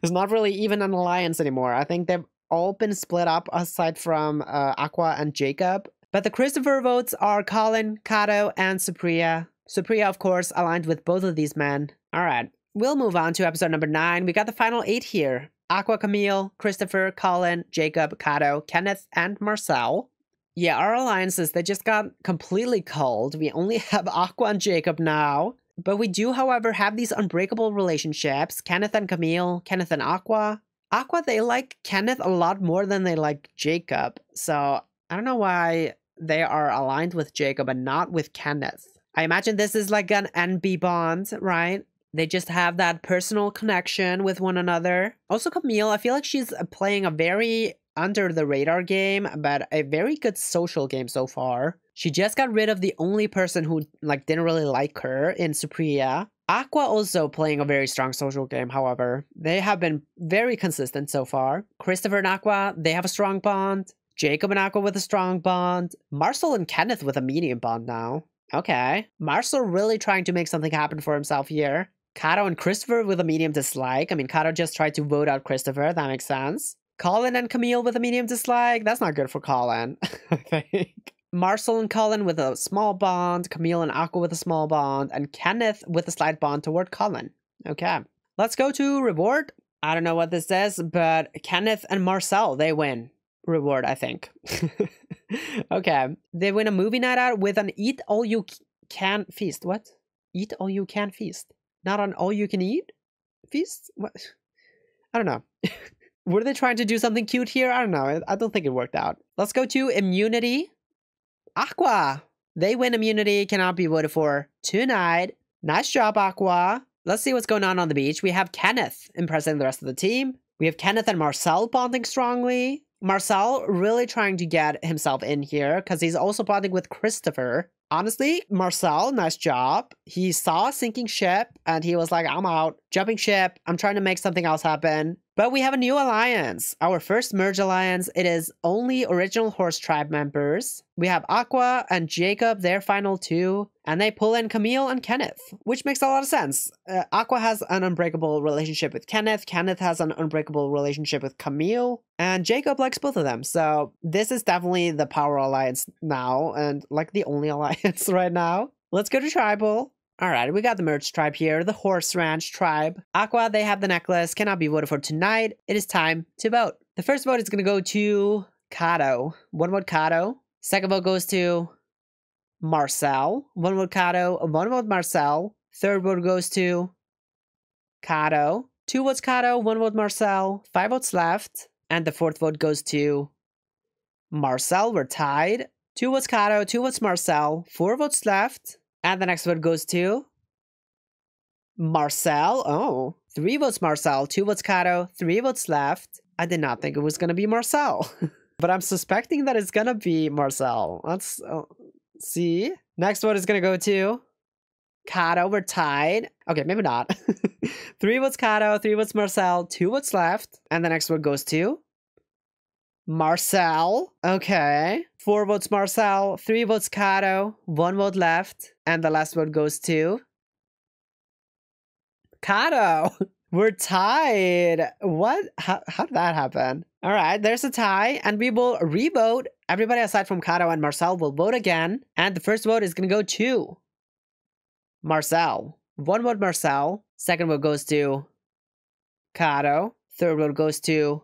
There's not really even an alliance anymore. I think they've all been split up aside from Aqua and Jacob. But the Christopher votes are Colin, Kato, and Supriya. Supriya, of course, aligned with both of these men. All right, we'll move on to episode number 9. We got the final 8 here. Aqua, Camille, Christopher, Colin, Jacob, Kato, Kenneth, and Marcel. Yeah, our alliances, they just got completely culled. We only have Aqua and Jacob now. But we do, however, have these unbreakable relationships. Kenneth and Camille, Kenneth and Aqua. Aqua, they like Kenneth a lot more than they like Jacob. So I don't know why they are aligned with Jacob and not with Kenneth. I imagine this is like an NB bond, right? They just have that personal connection with one another. Also, Camille, I feel like she's playing a very under the radar game, but a very good social game so far. She just got rid of the only person who didn't really like her in Supriya. Aqua also playing a very strong social game, however. They have been very consistent so far. Christopher and Aqua, they have a strong bond. Jacob and Aqua with a strong bond. Marcel and Kenneth with a medium bond now. Okay. Marcel really trying to make something happen for himself here. Kato and Christopher with a medium dislike. I mean, Kato just tried to vote out Christopher. That makes sense. Colin and Camille with a medium dislike. That's not good for Colin, I think. Marcel and Colin with a small bond. Camille and Aqua with a small bond. And Kenneth with a slight bond toward Colin. Okay. Let's go to reward. I don't know what this is, but Kenneth and Marcel, they win. Reward, I think. Okay. They win a movie night out with an eat all you can feast. What? Eat all you can feast. Not an all you can eat feast? What? I don't know. Were they trying to do something cute here? I don't know. I don't think it worked out. Let's go to immunity. Aqua. They win immunity. Cannot be voted for tonight. Nice job, Aqua. Let's see what's going on the beach. We have Kenneth impressing the rest of the team. We have Kenneth and Marcel bonding strongly. Marcel really trying to get himself in here because he's also bonding with Christopher. Honestly, Marcel, nice job. He saw a sinking ship and he was like, I'm out. Jumping ship. I'm trying to make something else happen. But we have a new alliance. Our first merge alliance. It is only original horse tribe members. We have Aqua and Jacob, their final 2. And they pull in Camille and Kenneth, which makes a lot of sense. Aqua has an unbreakable relationship with Kenneth. Kenneth has an unbreakable relationship with Camille. And Jacob likes both of them. So this is definitely the power alliance now. And like the only alliance right now. Let's go to tribal. Alright, we got the merge tribe here, the horse ranch tribe. Aqua, they have the necklace, cannot be voted for tonight. It is time to vote. The first vote is going to go to Kato. 1 vote Kato. Second vote goes to Marcel. 1 vote Kato. 1 vote Marcel. Third vote goes to Kato. 2 votes Kato. 1 vote Marcel. 5 votes left. And the fourth vote goes to Marcel. We're tied. 2 votes Kato. 2 votes Marcel. 4 votes left. And the next vote goes to Marcel. Oh, 3 votes Marcel, 2 votes Kato, 3 votes left. I did not think it was going to be Marcel. But I'm suspecting that it's going to be Marcel. Let's see. Next vote is going to go to Kato. We're tied. Okay, maybe not. 3 votes Kato, 3 votes Marcel, 2 votes left. And the next vote goes to Marcel. Okay. 4 votes Marcel, 3 votes Kato, 1 vote left. And the last vote goes to Kato. We're tied. What? How did that happen? All right, there's a tie, and we will re-vote. Everybody aside from Kato and Marcel will vote again. And the first vote is going to go to Marcel. One vote Marcel. Second vote goes to Kato. Third vote goes to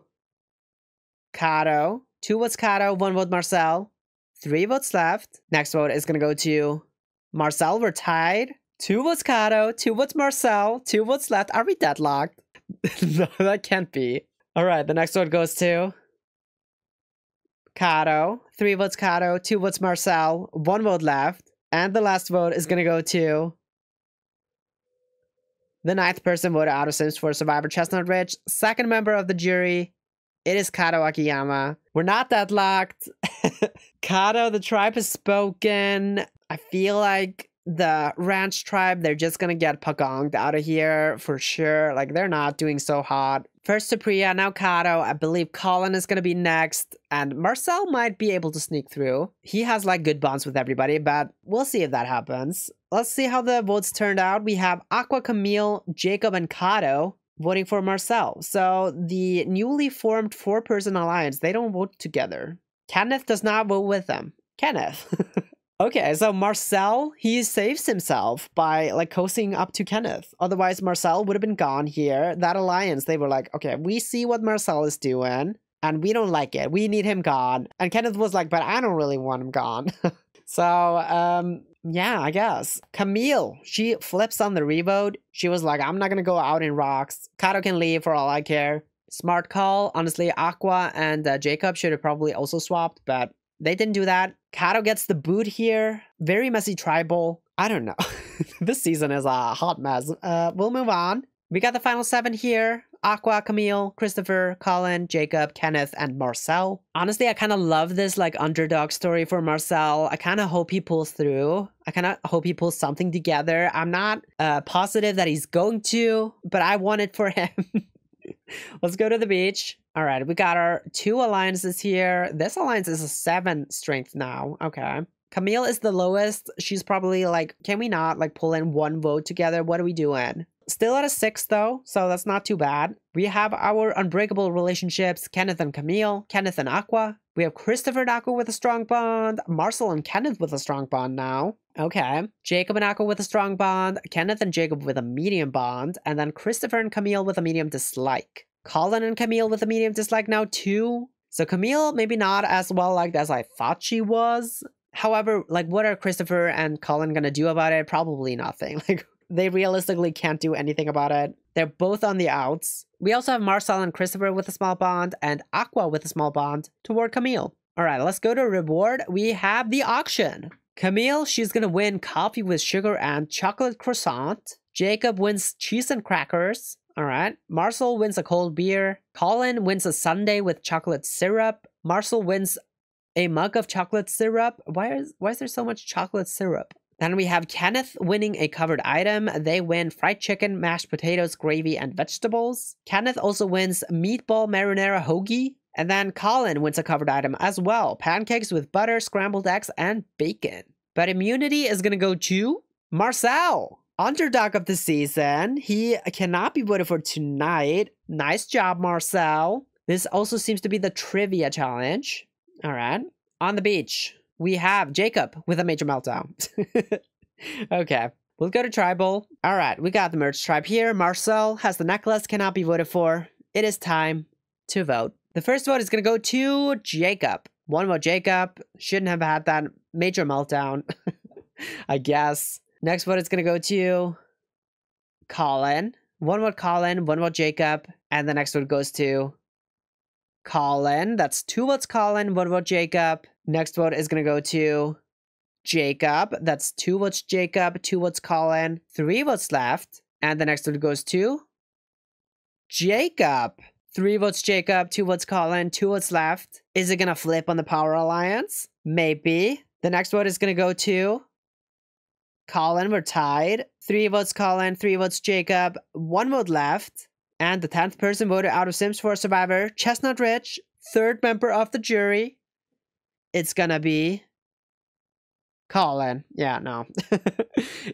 Kato. 2 votes Kato, 1 vote Marcel. 3 votes left. Next vote is going to go to Marcel. We're tied. 2 votes Kato, 2 votes Marcel, 2 votes left. Are we deadlocked? No, that can't be. All right, the next vote goes to Kato. 3 votes Kato, 2 votes Marcel, 1 vote left. And the last vote is going to go to the 9th person voted out of Sims 4 Survivor, Chestnut Ridge. Second member of the jury, it is Kato Akiyama. We're not deadlocked. Kato, the tribe has spoken. I feel like the ranch tribe, they're just gonna get pagonged out of here for sure. Like, they're not doing so hot. First to Priya, now Kato. I believe Colin is gonna be next, and Marcel might be able to sneak through. He has like good bonds with everybody, but we'll see if that happens. Let's see how the votes turned out. We have Aqua, Camille, Jacob, and Kato voting for Marcel. So the newly formed 4-person alliance, they don't vote together. Kenneth does not vote with them. Kenneth. Okay, so Marcel, he saves himself by like coasting up to Kenneth. Otherwise, Marcel would have been gone here. That alliance, they were like, okay, we see what Marcel is doing and we don't like it. We need him gone. And Kenneth was like, but I don't really want him gone. So, yeah, I guess. Camille, she flips on the revote. She was like, I'm not gonna go out in rocks. Kato can leave for all I care. Smart call. Honestly, Aqua and Jacob should have probably also swapped, but they didn't do that. Kato gets the boot here. Very messy tribal. I don't know. This season is a hot mess. We'll move on. We got the final 7 here. Aqua, Camille, Christopher, Colin, Jacob, Kenneth, and Marcel. Honestly, I kind of love this like underdog story for Marcel. I kind of hope he pulls through. I kind of hope he pulls something together. I'm not positive that he's going to, but I want it for him. Let's go to the beach. All right, we got our 2 alliances here. This alliance is a 7 strength now. Okay. Camille is the lowest. She's probably like, can we not like pull in 1 vote together? What are we doing? Still at a 6 though, so that's not too bad. We have our unbreakable relationships, Kenneth and Camille, Kenneth and Aqua. We have Christopher and Aqua with a strong bond, Marcel and Kenneth with a strong bond now. Okay. Jacob and Aqua with a strong bond, Kenneth and Jacob with a medium bond, and then Christopher and Camille with a medium dislike. Colin and Camille with a medium dislike now too. So Camille maybe not as well liked as I thought she was. However, like, what are Christopher and Colin gonna do about it? Probably nothing. Like, they realistically can't do anything about it. They're both on the outs. We also have Marcel and Christopher with a small bond and Aqua with a small bond toward Camille. All right, let's go to reward. We have the auction. Camille, she's gonna win coffee with sugar and chocolate croissant. Jacob wins cheese and crackers. All right. Marcel wins a cold beer. Colin wins a sundae with chocolate syrup. Marcel wins a mug of chocolate syrup. Why is there so much chocolate syrup? Then we have Kenneth winning a covered item. They win fried chicken, mashed potatoes, gravy, and vegetables. Kenneth also wins meatball marinara hoagie. And then Colin wins a covered item as well. Pancakes with butter, scrambled eggs, and bacon. But immunity is going to go to Marcel. Underdog of the season. He cannot be voted for tonight. Nice job, Marcel. This also seems to be the trivia challenge. All right. On the beach, we have Jacob with a major meltdown. Okay. We'll go to tribal. All right. We got the merge tribe here. Marcel has the necklace, cannot be voted for. It is time to vote. The first vote is going to go to Jacob. 1 vote Jacob. Shouldn't have had that major meltdown, I guess. Next vote is going to go to Colin. 1 vote Colin, 1 vote Jacob. And the next vote goes to Colin. That's 2 votes Colin, 1 vote Jacob. Next vote is going to go to Jacob. That's 2 votes Jacob, 2 votes Colin, 3 votes left. And the next vote goes to Jacob. 3 votes Jacob, 2 votes Colin, 2 votes left. Is it going to flip on the Power Alliance? Maybe. The next vote is going to go to Colin. We're tied. 3 votes Colin, 3 votes Jacob, 1 vote left. And the 10th person voted out of Sims 4 Survivor, Chestnut Ridge, 3rd member of the jury. It's gonna be Colin. Yeah, no.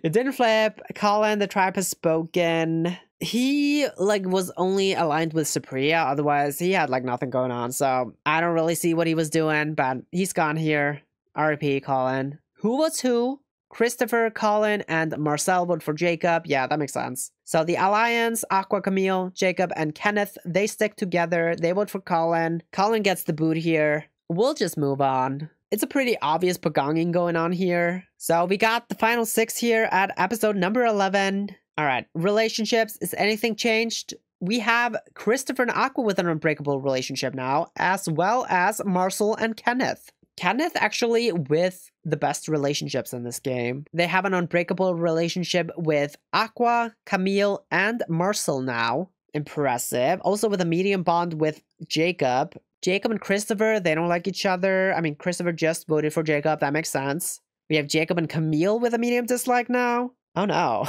It didn't flip. Colin, the tribe has spoken. he like was only aligned with Supriya, otherwise he had like nothing going on. So I don't really see what he was doing, but he's gone here. RP Colin. Who was who? Christopher, Colin, and Marcel vote for Jacob. Yeah, that makes sense. So the Alliance, Aqua, Camille, Jacob, and Kenneth, they stick together. They vote for Colin. Colin gets the boot here. We'll just move on. It's a pretty obvious pagonging going on here. So we got the final 6 here at episode number 11. All right, relationships. Is anything changed? We have Christopher and Aqua with an unbreakable relationship now, as well as Marcel and Kenneth. Kenneth actually with the best relationships in this game. They have an unbreakable relationship with Aqua, Camille, and Marcel now. Impressive. Also with a medium bond with Jacob. Jacob and Christopher, they don't like each other. I mean, Christopher just voted for Jacob. That makes sense. We have Jacob and Camille with a medium dislike now. Oh no.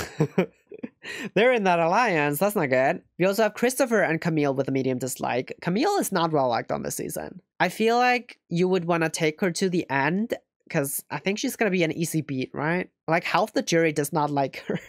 They're in that alliance. That's not good. We also have Christopher and Camille with a medium dislike. Camille is not well liked on this season. I feel like you would want to take her to the end because I think she's going to be an easy beat, right? Like half the jury does not like her.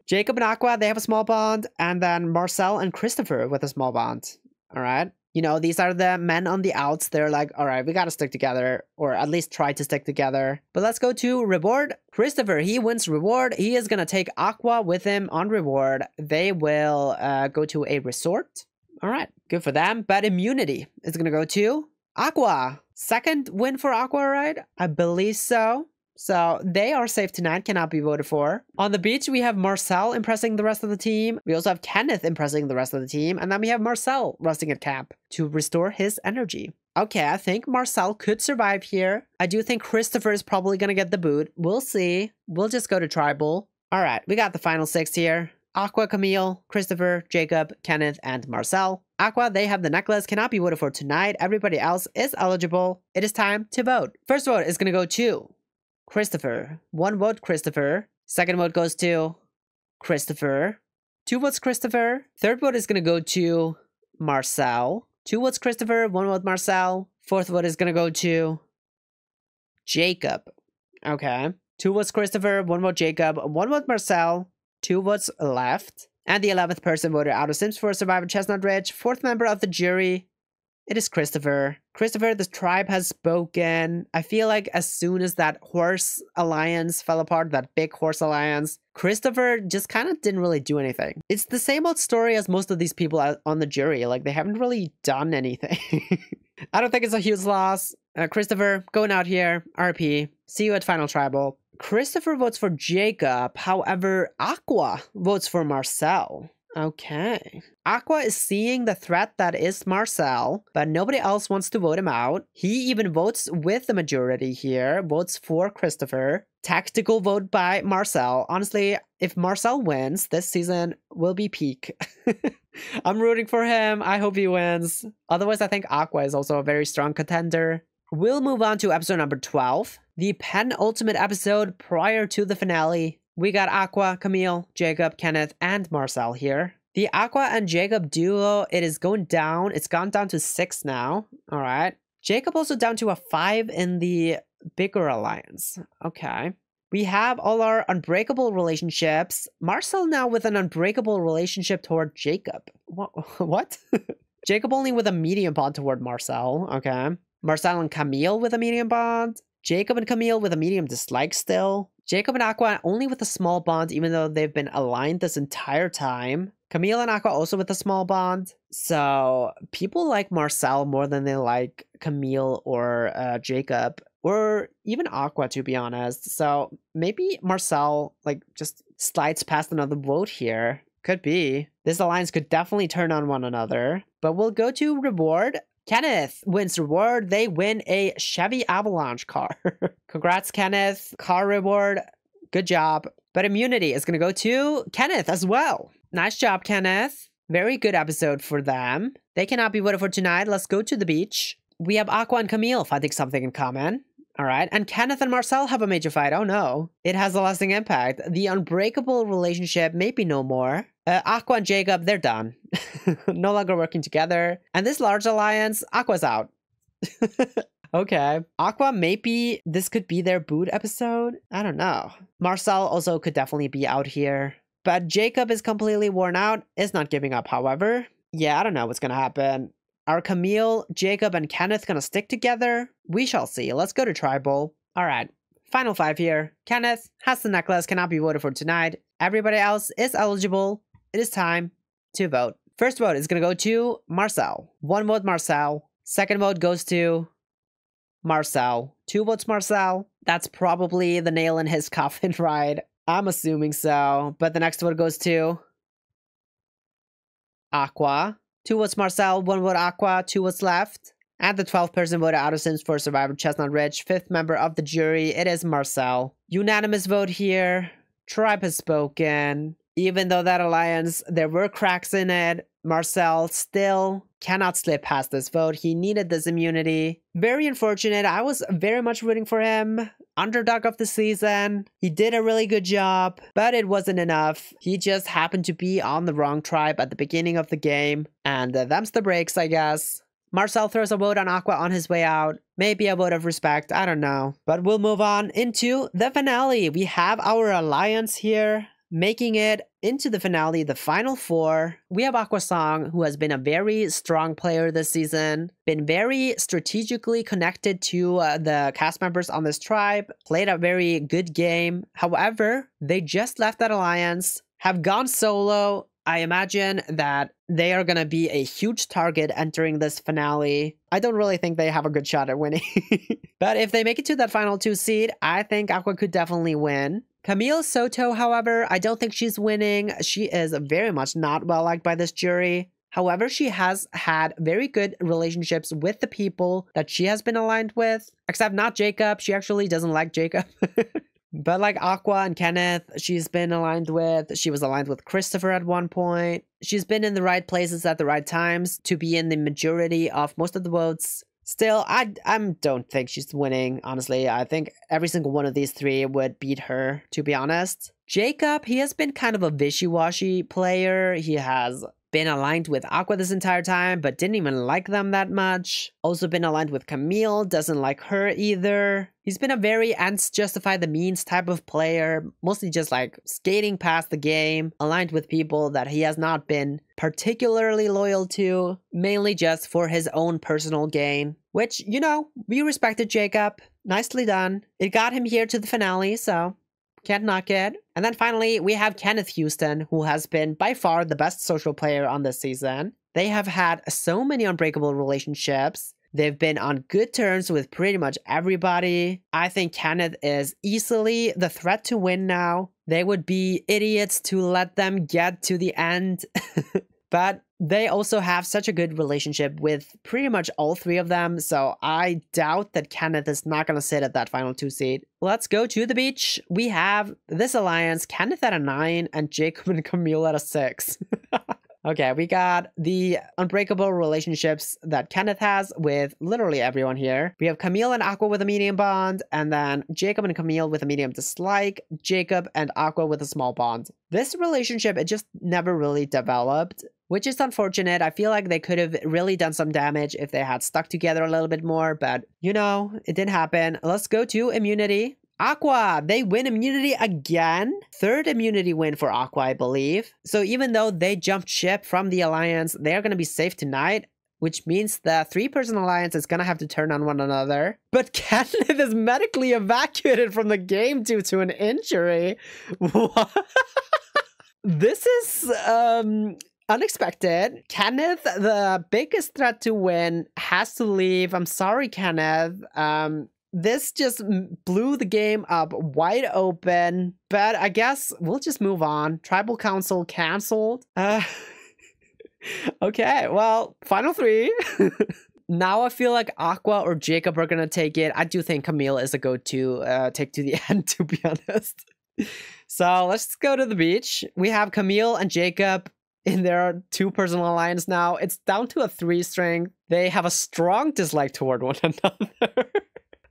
Jacob and Aqua, they have a small bond. And then Marcel and Christopher with a small bond. All right. You know, these are the men on the outs. They're like, all right, we got to stick together, or at least try to stick together. But let's go to reward. Christopher, he wins reward. He is going to take Aqua with him on reward. They will go to a resort. All right, good for them. But immunity is going to go to Aqua. Second win for Aqua, right? I believe so. So they are safe tonight, cannot be voted for. On the beach, we have Marcel impressing the rest of the team. We also have Kenneth impressing the rest of the team. And then we have Marcel resting at camp to restore his energy. Okay, I think Marcel could survive here. I do think Christopher is probably going to get the boot. We'll see. We'll just go to tribal. All right, we got the final 6 here. Aqua, Camille, Christopher, Jacob, Kenneth, and Marcel. Aqua, they have the necklace, cannot be voted for tonight. Everybody else is eligible. It is time to vote. First vote is going to go to Christopher. 1 vote, Christopher. Second vote goes to Christopher. 2 votes, Christopher. Third vote is going to go to Marcel. 2 votes, Christopher. 1 vote, Marcel. Fourth vote is going to go to Jacob. Okay. 2 votes, Christopher. 1 vote, Jacob. 1 vote, Marcel. 2 votes left. And the 11th person voted out of Sims 4 Survivor Chestnut Ridge. 4th member of the jury. It is Christopher. Christopher, the tribe has spoken. I feel like as soon as that horse alliance fell apart, that big horse alliance, Christopher just kind of didn't really do anything. It's the same old story as most of these people on the jury. Like, they haven't really done anything. I don't think it's a huge loss. Christopher, going out here. RP. See you at Final Tribal. Christopher votes for Jacob. However, Aqua votes for Marcel. Okay. Aqua is seeing the threat that is Marcel, but nobody else wants to vote him out. He even votes with the majority here, votes for Christopher. Tactical vote by Marcel. Honestly, if Marcel wins, this season will be peak. I'm rooting for him. I hope he wins. Otherwise, I think Aqua is also a very strong contender. We'll move on to episode number 12, the penultimate episode prior to the finale. We got Aqua, Camille, Jacob, Kenneth, and Marcel here. The Aqua and Jacob duo, it is going down. It's gone down to 6 now. All right. Jacob also down to a 5 in the bigger alliance. Okay. We have all our unbreakable relationships. Marcel now with an unbreakable relationship toward Jacob. What? Jacob only with a medium bond toward Marcel. Okay. Marcel and Camille with a medium bond. Jacob and Camille with a medium dislike still. Jacob and Aqua only with a small bond, even though they've been aligned this entire time. Camille and Aqua also with a small bond. So people like Marcel more than they like Camille or Jacob, or even Aqua, to be honest. So maybe Marcel like just slides past another vote here. Could be. This alliance could definitely turn on one another. But we'll go to reward. Kenneth wins reward. They win a Chevy Avalanche car. Congrats, Kenneth. Car reward. Good job. But immunity is going to go to Kenneth as well. Nice job, Kenneth. Very good episode for them. They cannot be voted for tonight. Let's go to the beach. We have Aqua and Camille finding something in common. All right. And Kenneth and Marcel have a major fight. Oh no. It has a lasting impact. The unbreakable relationship may be no more. Aqua and Jacob, they're done. No longer working together. And this large alliance, Aqua's out. Okay. Aqua, maybe this could be their boot episode. I don't know. Marcel also could definitely be out here. But Jacob is completely worn out, is not giving up, however. Yeah, I don't know what's gonna happen. Are Camille, Jacob, and Kenneth gonna stick together? We shall see. Let's go to tribal. Alright, final 5 here. Kenneth has the necklace, cannot be voted for tonight. Everybody else is eligible. It is time to vote. First vote is gonna go to Marcel. 1 vote Marcel. Second vote goes to Marcel. 2 votes Marcel. That's probably the nail in his coffin, right? I'm assuming so. But the next vote goes to Aqua. 2 votes Marcel, 1 vote Aqua, 2 votes left. And the 12th person voted out of Sims 4 Survivor Chestnut Ridge. 5th member of the jury, it is Marcel. Unanimous vote here. Tribe has spoken. Even though that alliance, there were cracks in it, Marcel still cannot slip past this vote. He needed this immunity. Very unfortunate. I was very much rooting for him. Underdog of the season. He did a really good job, but it wasn't enough. He just happened to be on the wrong tribe at the beginning of the game. And them's the breaks, I guess. Marcel throws a vote on Aqua on his way out. Maybe a vote of respect, I don't know. But we'll move on into the finale. We have our alliance here, making it into the finale, the final 4. We have Aqua Song, who has been a very strong player this season, been very strategically connected to the cast members on this tribe, played a very good game. However, they just left that alliance, have gone solo. I imagine that they are going to be a huge target entering this finale. I don't really think they have a good shot at winning. But if they make it to that final 2 seed, I think Aqua could definitely win. Camille Soto, however, I don't think she's winning. She is very much not well liked by this jury. However, she has had very good relationships with the people that she has been aligned with, except not Jacob. She actually doesn't like Jacob. But like Aqua and Kenneth, she's been aligned with. She was aligned with Christopher at one point. She's been in the right places at the right times to be in the majority of most of the votes. Still, I don't think she's winning, honestly. I think every single one of these 3 would beat her, to be honest. Jacob, he has been kind of a wishy-washy player. He has been aligned with Aqua this entire time, but didn't even like them that much. Also been aligned with Camille, doesn't like her either. He's been a very ends justify the means type of player, mostly just like skating past the game, aligned with people that he has not been particularly loyal to, mainly just for his own personal gain. Which, you know, we respected Jacob. Nicely done. It got him here to the finale, so can't knock it. And then finally, we have Kenneth Houston, who has been by far the best social player on this season. They have had so many unbreakable relationships. They've been on good terms with pretty much everybody. I think Kenneth is easily the threat to win now. They would be idiots to let them get to the end. But they also have such a good relationship with pretty much all 3 of them, so I doubt that Kenneth is not going to sit at that final 2 seed. Let's go to the beach. We have this alliance, Kenneth at a 9 and Jacob and Camille at a 6. Okay, we got the unbreakable relationships that Kenneth has with literally everyone here. We have Camille and Aqua with a medium bond, and then Jacob and Camille with a medium dislike, Jacob and Aqua with a small bond. This relationship, it just never really developed, which is unfortunate. I feel like they could have really done some damage if they had stuck together a little bit more, but you know, it didn't happen. Let's go to immunity. Aqua, they win immunity again. 3rd immunity win for Aqua, I believe. So even though they jumped ship from the alliance, they are going to be safe tonight, which means the 3-person alliance is going to have to turn on one another. But Kenneth is medically evacuated from the game due to an injury. What? This is unexpected. Kenneth, the biggest threat to win, has to leave. I'm sorry, Kenneth. This just blew the game up wide open, but I guess we'll just move on. Tribal Council canceled. Okay, well, final 3. Now I feel like Aqua or Jacob are gonna take it. I do think Camille is a go-to take to the end, to be honest. So let's go to the beach. We have Camille and Jacob in their 2-person alliance now. It's down to a 3 strength. They have a strong dislike toward one another.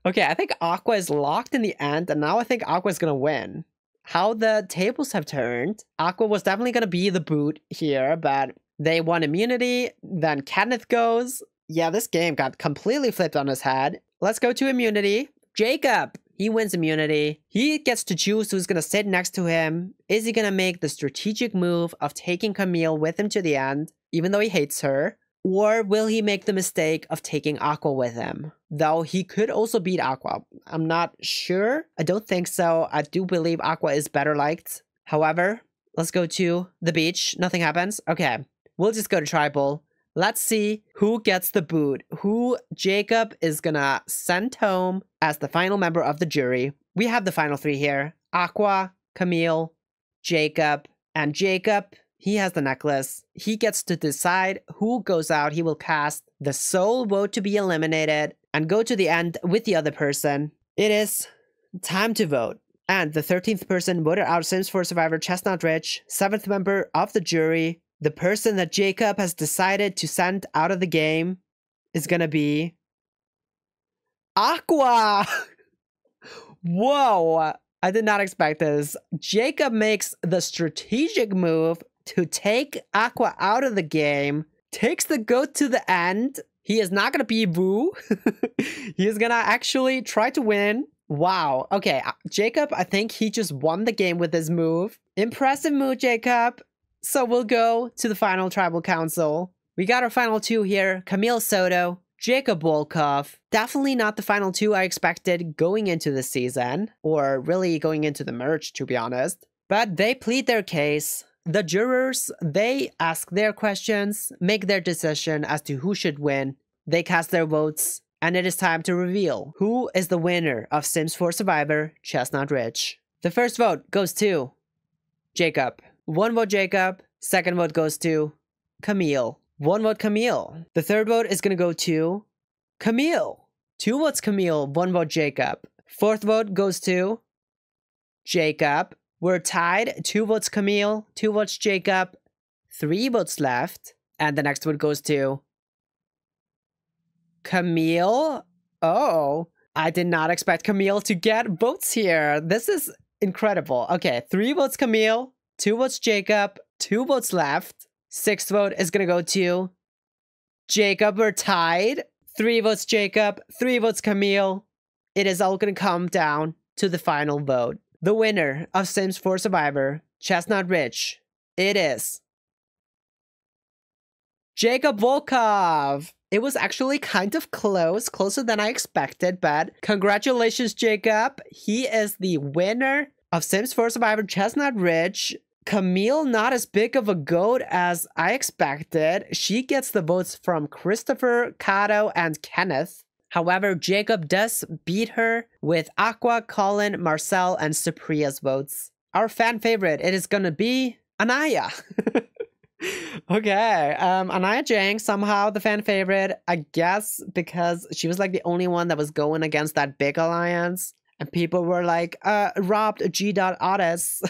Okay, I think Aqua is locked in the end, and now I think Aqua is gonna win. How the tables have turned. Aqua was definitely gonna be the boot here, but they won immunity. Then Kenneth goes. Yeah, this game got completely flipped on his head. Let's go to immunity. Jacob, He wins immunity. He gets to choose who's gonna sit next to him. Is he gonna make the strategic move of taking Camille with him to the end, even though he hates her? Or will he make the mistake of taking Aqua with him? Though he could also beat Aqua. I'm not sure. I don't think so. I do believe Aqua is better liked. However, let's go to the beach. Nothing happens. Okay, we'll just go to tribal. Let's see who gets the boot. Who Jacob is gonna send home as the final member of the jury. We have the final three here. Aqua, Camille, Jacob. And Jacob, he has the necklace. He gets to decide who goes out. He will cast the sole vote to be eliminated and go to the end with the other person. It is time to vote. And the 13th person voted out Sims 4 survivor Chestnut Ridge, 7th member of the jury. The person that Jacob has decided to send out of the game is gonna be Aqua. Whoa, I did not expect this. Jacob makes the strategic move to take Aqua out of the game, takes the goat to the end. He is not gonna be Boo. He is gonna actually try to win. Wow. Okay, Jacob, I think he just won the game with his move. Impressive move, Jacob. So we'll go to the final tribal council. We got our final two here. Camille Soto, Jacob Volkov. Definitely not the final two I expected going into the season, or really going into the merge, to be honest. But they plead their case. The jurors, they ask their questions, make their decision as to who should win. They cast their votes, and it is time to reveal who is the winner of Sims 4 Survivor Chestnut Ridge. The first vote goes to Jacob. 1 vote Jacob. Second vote goes to Camille. 1 vote Camille. The third vote is gonna go to Camille. 2 votes Camille. 1 vote Jacob. Fourth vote goes to Jacob. We're tied. 2 votes Camille. 2 votes Jacob. 3 votes left. And the next vote goes to Camille. Oh, I did not expect Camille to get votes here. This is incredible. Okay, 3 votes Camille. 2 votes Jacob, 2 votes left. 6th vote is gonna go to Jacob. We're tied. 3 votes Jacob, 3 votes Camille. It is all gonna come down to the final vote. The winner of Sims 4 Survivor, Chestnut Ridge, it is Jacob Volkov. It was actually kind of close, closer than I expected, but congratulations, Jacob. He is the winner of Sims 4 Survivor Chestnut Ridge. Camille, not as big of a goat as I expected. She gets the votes from Christopher, Kato, and Kenneth. However, Jacob does beat her with Aqua, Colin, Marcel, and Supriya's votes. Our fan favorite, it is gonna be Anaya. Okay, Anaya Jang, somehow the fan favorite, I guess because she was like the only one that was going against that big alliance. And people were like, robbed G.Otis.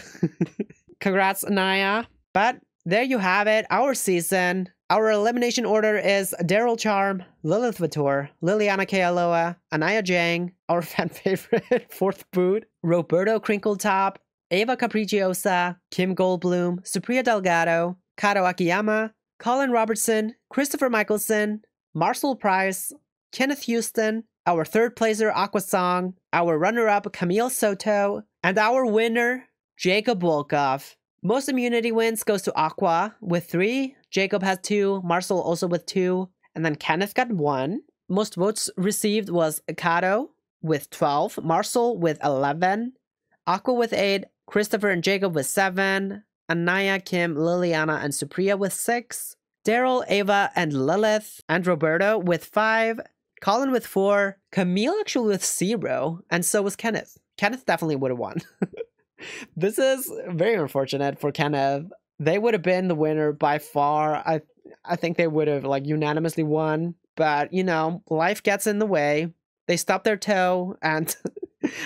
Congrats, Anaya. But there you have it, our season. Our elimination order is Daryl Charm, Lilith Vitor, Liliana Kealoha, Anaya Jang, our fan favorite, 4th boot, Roberto Crinkletop, Ava Capricciosa, Kim Goldblum, Supriya Delgado, Kato Akiyama, Colin Robertson, Christopher Michelson, Marcel Price, Kenneth Houston, our 3rd placer Aqua Song, our runner-up Camille Soto, and our winner Jacob Volkov. Most immunity wins goes to Aqua with 3, Jacob has 2, Marcel also with 2, and then Kenneth got 1. Most votes received was Kato with 12, Marcel with 11, Aqua with 8, Christopher and Jacob with 7, Anaya, Kim, Liliana, and Supriya with 6, Daryl, Ava, and Lilith, and Roberto with 5, Colin with 4, Camille actually with 0, and so was Kenneth. Kenneth definitely would have won. This is very unfortunate for Kenneth. They would have been the winner by far. I think they would have like unanimously won, but you know, life gets in the way. They stubbed their toe and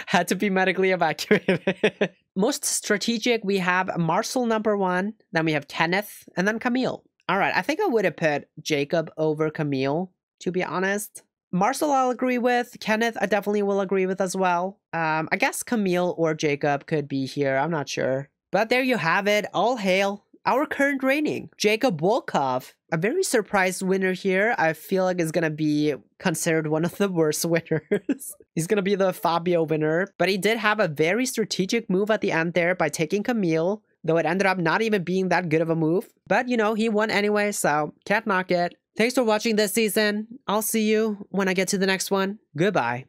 had to be medically evacuated. Most strategic, we have Marcel number 1, then we have Kenneth, and then Camille. All right, I think I would have put Jacob over Camille, to be honest. Marcel I'll agree with. Kenneth I definitely will agree with as well. I guess Camille or Jacob could be here. I'm not sure. But there you have it. All hail our current reigning, Jacob Volkov. A very surprised winner here. I feel like is gonna be considered one of the worst winners. He's gonna be the Fabio winner, but he did have a very strategic move at the end there by taking Camille, though it ended up not even being that good of a move. But, you know, he won anyway, so can't knock it. Thanks for watching this season. I'll see you when I get to the next one. Goodbye.